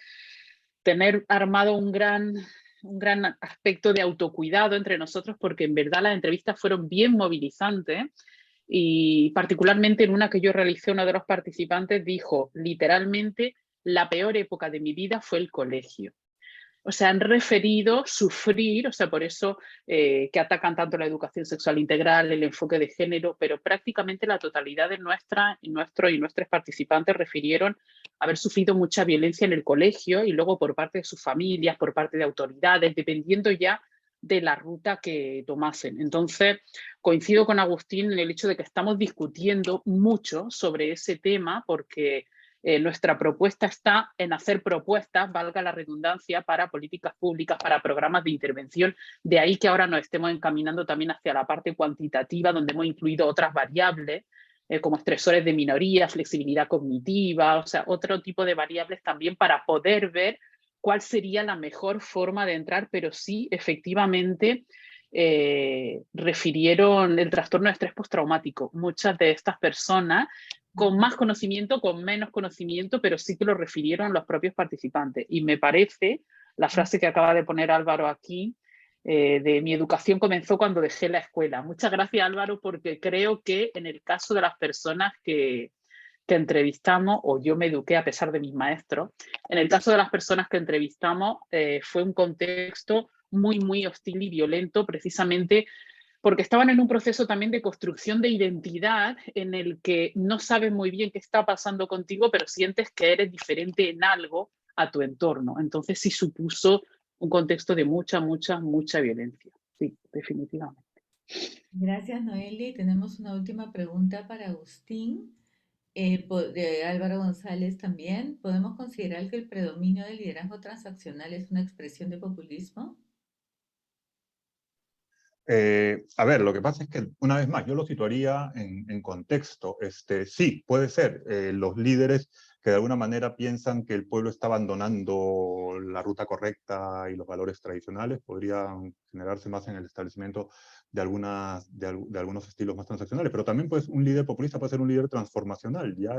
tener armado un gran aspecto de autocuidado entre nosotros, porque en verdad las entrevistas fueron bien movilizantes y particularmente en una que yo realicé, uno de los participantes dijo literalmente: la peor época de mi vida fue el colegio. O sea, han referido sufrir, o sea, por eso que atacan tanto la educación sexual integral, el enfoque de género, pero prácticamente la totalidad de nuestros y nuestros participantes refirieron haber sufrido mucha violencia en el colegio y luego por parte de sus familias, por parte de autoridades, dependiendo ya de la ruta que tomasen. Entonces, coincido con Agustín en el hecho de que estamos discutiendo mucho sobre ese tema porque nuestra propuesta está en hacer propuestas, valga la redundancia, para políticas públicas, para programas de intervención. De ahí que ahora nos estemos encaminando también hacia la parte cuantitativa, donde hemos incluido otras variables, como estresores de minoría, flexibilidad cognitiva, o sea, otro tipo de variables también para poder ver cuál sería la mejor forma de entrar, pero sí, efectivamente, refirieron el trastorno de estrés postraumático. Muchas de estas personas con más conocimiento, con menos conocimiento, pero sí que lo refirieron los propios participantes. Y me parece, la frase que acaba de poner Álvaro aquí, de mi educación comenzó cuando dejé la escuela. Muchas gracias, Álvaro, porque creo que en el caso de las personas que entrevistamos, o yo me eduqué a pesar de mis maestros, en el caso de las personas que entrevistamos fue un contexto muy, muy hostil y violento, precisamente porque estaban en un proceso también de construcción de identidad en el que no sabes muy bien qué está pasando contigo, pero sientes que eres diferente en algo a tu entorno. Entonces sí supuso un contexto de mucha, mucha, mucha violencia. Sí, definitivamente. Gracias, Noelia. Y tenemos una última pregunta para Agustín. De Álvaro González también, ¿podemos considerar que el predominio del liderazgo transaccional es una expresión de populismo? A ver, lo que pasa es que, una vez más, yo lo situaría en contexto. Sí, puede ser. Los líderes que de alguna manera piensan que el pueblo está abandonando la ruta correcta y los valores tradicionales, podrían generarse más en el establecimiento de algunos estilos más transaccionales. Pero también pues, un líder populista puede ser un líder transformacional, ¿ya?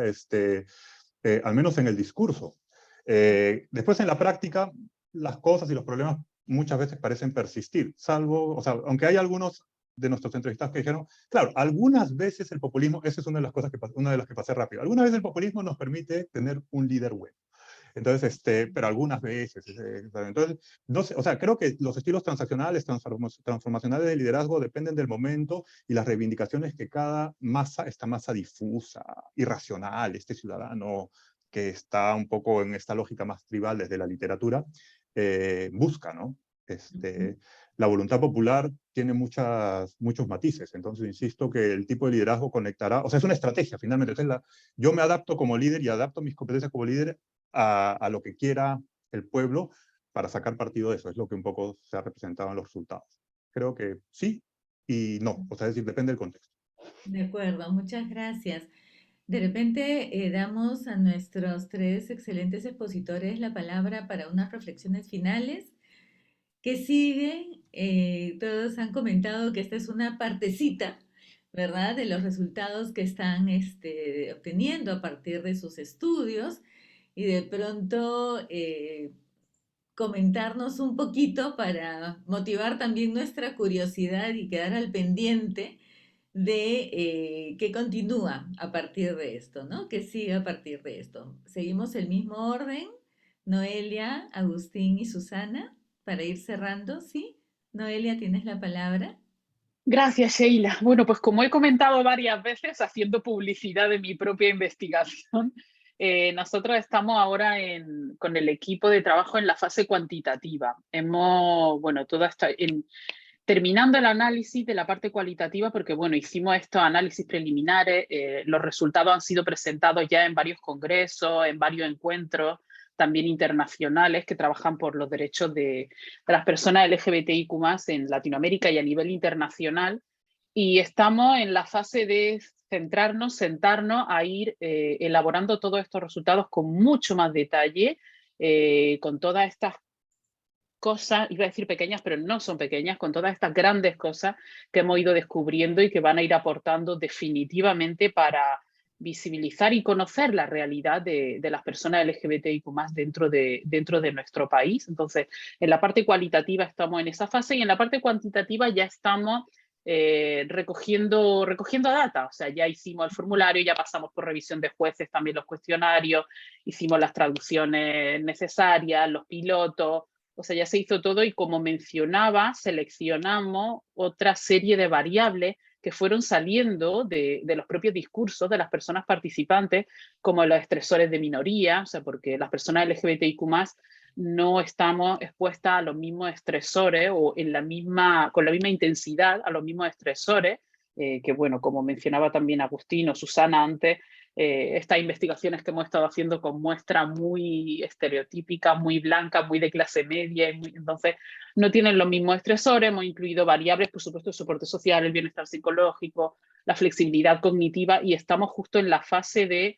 Al menos en el discurso. Después, en la práctica, las cosas y los problemas muchas veces parecen persistir, salvo, o sea, aunque hay algunos de nuestros entrevistados que dijeron, claro, algunas veces el populismo, esa es una de las cosas una de las que pasé rápido, algunas veces el populismo nos permite tener un líder bueno. Entonces, pero algunas veces, entonces, no sé, o sea, creo que los estilos transaccionales, transformacionales de liderazgo dependen del momento y las reivindicaciones que cada masa, esta masa difusa, irracional, este ciudadano que está un poco en esta lógica más tribal desde la literatura, busca, ¿no? La voluntad popular tiene muchos matices, entonces insisto que el tipo de liderazgo conectará, o sea, es una estrategia finalmente. Entonces, yo me adapto como líder y adapto mis competencias como líder a lo que quiera el pueblo para sacar partido de eso. Es lo que un poco se ha representado en los resultados. Creo que sí y no, o sea, es decir, depende del contexto. De acuerdo, muchas gracias. De repente damos a nuestros tres excelentes expositores la palabra para unas reflexiones finales que siguen. Todos han comentado que esta es una partecita, ¿verdad?, de los resultados que están obteniendo a partir de sus estudios y de pronto comentarnos un poquito para motivar también nuestra curiosidad y quedar al pendiente de qué continúa a partir de esto, ¿no? ¿Qué sigue a partir de esto? Seguimos el mismo orden, Noelia, Agustín y Susana, para ir cerrando, ¿sí? Noelia, tienes la palabra. Gracias, Sheila. Bueno, pues como he comentado varias veces, haciendo publicidad de mi propia investigación, nosotros estamos ahora con el equipo de trabajo en la fase cuantitativa. Terminando el análisis de la parte cualitativa, porque bueno, hicimos estos análisis preliminares, los resultados han sido presentados ya en varios congresos, en varios encuentros, también internacionales, que trabajan por los derechos de las personas LGBTIQ+ en Latinoamérica y a nivel internacional. Y estamos en la fase de centrarnos, sentarnos a ir elaborando todos estos resultados con mucho más detalle, con todas estas cosas, iba a decir pequeñas, pero no son pequeñas, con todas estas grandes cosas que hemos ido descubriendo y que van a ir aportando definitivamente para visibilizar y conocer la realidad de las personas LGBTIQ+ dentro de nuestro país. Entonces, en la parte cualitativa estamos en esa fase y en la parte cuantitativa ya estamos recogiendo data. O sea, ya hicimos el formulario, ya pasamos por revisión de jueces, también los cuestionarios, hicimos las traducciones necesarias, los pilotos. O sea, ya se hizo todo y, como mencionaba, seleccionamos otra serie de variables que fueron saliendo de los propios discursos de las personas participantes, como los estresores de minoría, o sea, porque las personas LGBTIQ+ no estamos expuestas a los mismos estresores o con la misma intensidad a los mismos estresores, que bueno, como mencionaba también Agustín o Susana antes, estas investigaciones que hemos estado haciendo con muestras muy estereotípicas, muy blancas, muy de clase media, entonces no tienen los mismos estresores. Hemos incluido variables, por supuesto, el soporte social, el bienestar psicológico, la flexibilidad cognitiva, y estamos justo en la fase de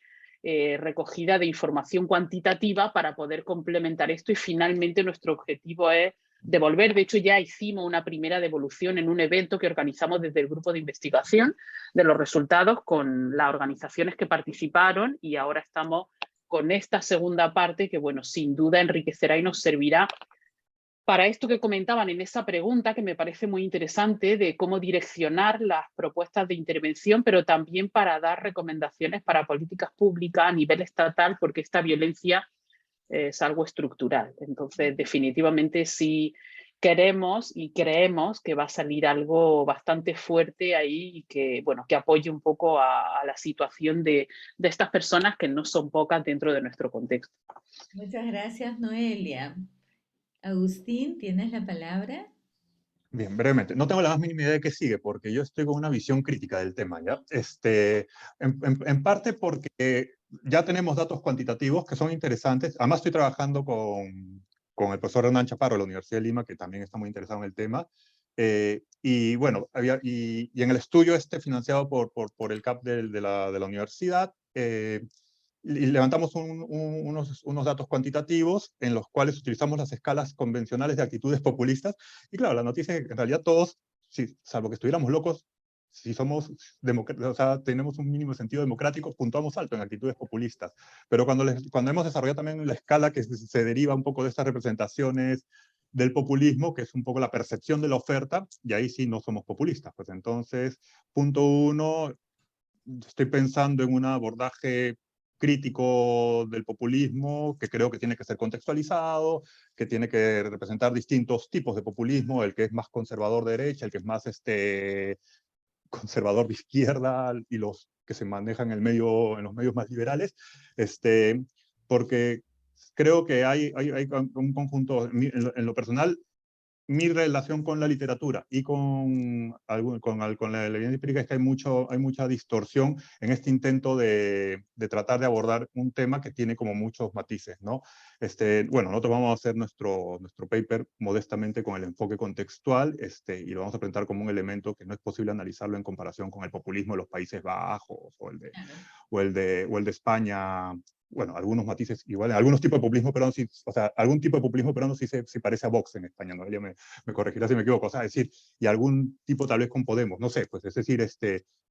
recogida de información cuantitativa para poder complementar esto, y finalmente nuestro objetivo es devolver. De hecho, ya hicimos una primera devolución en un evento que organizamos desde el grupo de investigación de los resultados con las organizaciones que participaron, y ahora estamos con esta segunda parte que, bueno, sin duda enriquecerá y nos servirá para esto que comentaban en esa pregunta, que me parece muy interesante, de cómo direccionar las propuestas de intervención, pero también para dar recomendaciones para políticas públicas a nivel estatal, porque esta violencia es algo estructural. Entonces, definitivamente sí queremos y creemos que va a salir algo bastante fuerte ahí y que, bueno, que apoye un poco a la situación de estas personas, que no son pocas dentro de nuestro contexto. Muchas gracias, Noelia. Agustín, ¿tienes la palabra? Bien, brevemente. No tengo la más mínima idea de qué sigue, porque yo estoy con una visión crítica del tema, ¿ya? En parte porque ya tenemos datos cuantitativos que son interesantes. Además, estoy trabajando con el profesor Hernán Chaparro de la Universidad de Lima, que también está muy interesado en el tema. Y bueno, y en el estudio financiado por el CAP de la universidad, y levantamos unos datos cuantitativos en los cuales utilizamos las escalas convencionales de actitudes populistas. Y claro, la noticia es que en realidad todos, salvo que estuviéramos locos, si somos o sea, tenemos un mínimo sentido democrático, puntuamos alto en actitudes populistas. Pero cuando hemos desarrollado también la escala que se deriva un poco de estas representaciones del populismo, que es un poco la percepción de la oferta, y ahí sí no somos populistas. Pues entonces, punto uno, estoy pensando en un abordaje crítico del populismo, que creo que tiene que ser contextualizado, que tiene que representar distintos tipos de populismo, el que es más conservador de derecha, el que es más conservador de izquierda, y los que se manejan en los medios más liberales, porque creo que hay un conjunto, en lo personal, mi relación con la literatura y con la evidencia empírica es que hay mucha distorsión en este intento de tratar de abordar un tema que tiene como muchos matices, ¿no? Bueno, nosotros vamos a hacer nuestro paper modestamente con el enfoque contextual, y lo vamos a presentar como un elemento que no es posible analizarlo en comparación con el populismo de los Países Bajos Claro. o el de España. Bueno, algunos matices igual, algunos tipos de populismo peruano, sí, o sea, algún tipo de populismo peruano sí parece a Vox en España, ¿no? Ella me corregirá si me equivoco, o sea, es decir, y algún tipo tal vez con Podemos, no sé, pues es decir,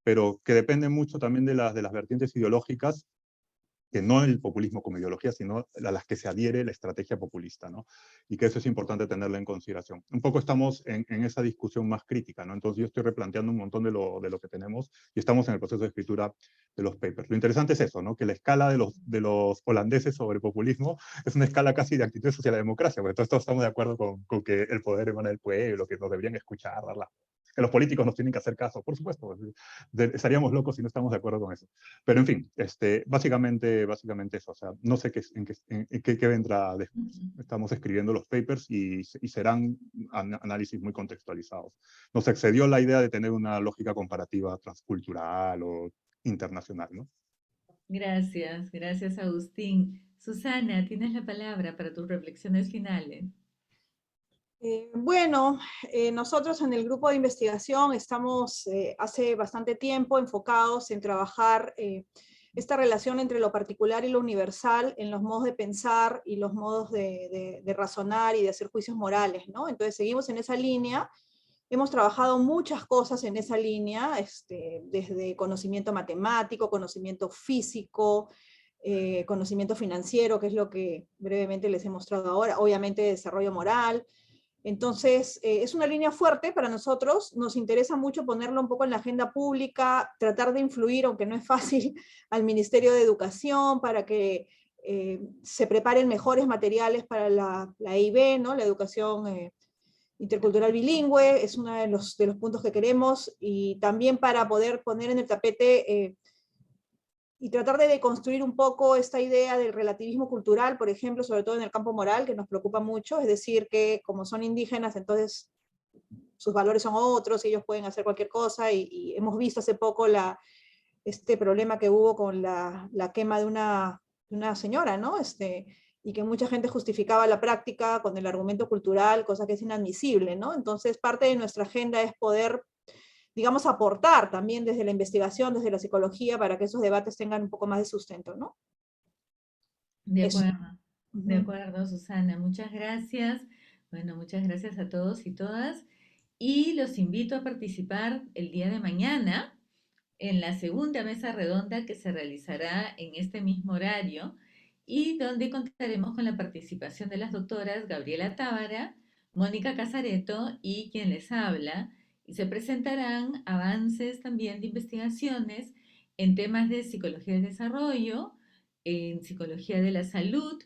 pero que depende mucho también de las vertientes ideológicas, que no el populismo como ideología, sino a las que se adhiere la estrategia populista, ¿no? Y que eso es importante tenerlo en consideración. Un poco estamos en esa discusión más crítica, ¿no? Entonces yo estoy replanteando un montón de lo que tenemos y estamos en el proceso de escritura de los papers. Lo interesante es eso, ¿no? Que la escala de los holandeses sobre populismo es una escala casi de actitud social a la democracia, porque todos estamos de acuerdo con que el poder emana del pueblo, que nos deberían escuchar, que los políticos nos tienen que hacer caso, por supuesto, estaríamos locos si no estamos de acuerdo con eso. Pero en fin, básicamente eso. O sea, no sé qué vendrá después. Ujú. Estamos escribiendo los papers y serán análisis muy contextualizados. Nos excedió la idea de tener una lógica comparativa transcultural o internacional, ¿no? Gracias, gracias Agustín. Susana, tienes la palabra para tus reflexiones finales. Bueno, nosotros en el grupo de investigación estamos hace bastante tiempo enfocados en trabajar esta relación entre lo particular y lo universal en los modos de pensar y los modos de razonar y de hacer juicios morales, ¿no? Entonces seguimos en esa línea. Hemos trabajado muchas cosas en esa línea, desde conocimiento matemático, conocimiento físico, conocimiento financiero, que es lo que brevemente les he mostrado ahora, obviamente desarrollo moral. Entonces, es una línea fuerte para nosotros, nos interesa mucho ponerlo un poco en la agenda pública, tratar de influir, aunque no es fácil, al Ministerio de Educación para que se preparen mejores materiales para la EIB, ¿no? La educación intercultural bilingüe, es uno de los puntos que queremos, y también para poder poner en el tapete y tratar de deconstruir un poco esta idea del relativismo cultural, por ejemplo, sobre todo en el campo moral, que nos preocupa mucho, es decir, que como son indígenas, entonces sus valores son otros, y ellos pueden hacer cualquier cosa, y hemos visto hace poco este problema que hubo con la quema de una señora, ¿no? Y que mucha gente justificaba la práctica con el argumento cultural, cosa que es inadmisible, ¿no? Entonces, parte de nuestra agenda es poder, digamos, aportar también desde la investigación, desde la psicología, para que esos debates tengan un poco más de sustento, ¿no? Eso. De Ujú. acuerdo, Susana, muchas gracias. Bueno, muchas gracias a todos y todas. Y los invito a participar el día de mañana en la segunda mesa redonda que se realizará en este mismo horario y donde contaremos con la participación de las doctoras Gabriela Tábara, Mónica Casareto y quien les habla, y se presentarán avances también de investigaciones en temas de psicología del desarrollo, en psicología de la salud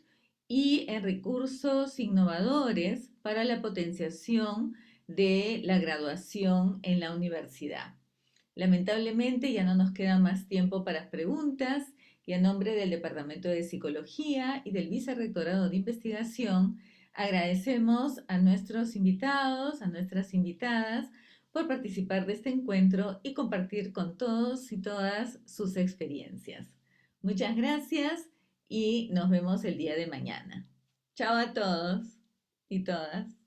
y en recursos innovadores para la potenciación de la graduación en la universidad. Lamentablemente ya no nos queda más tiempo para preguntas, y a nombre del Departamento de Psicología y del Vicerrectorado de Investigación Agradecemos a nuestros invitados, a nuestras invitadas, por participar de este encuentro y compartir con todos y todas sus experiencias. Muchas gracias y nos vemos el día de mañana. Chao a todos y todas.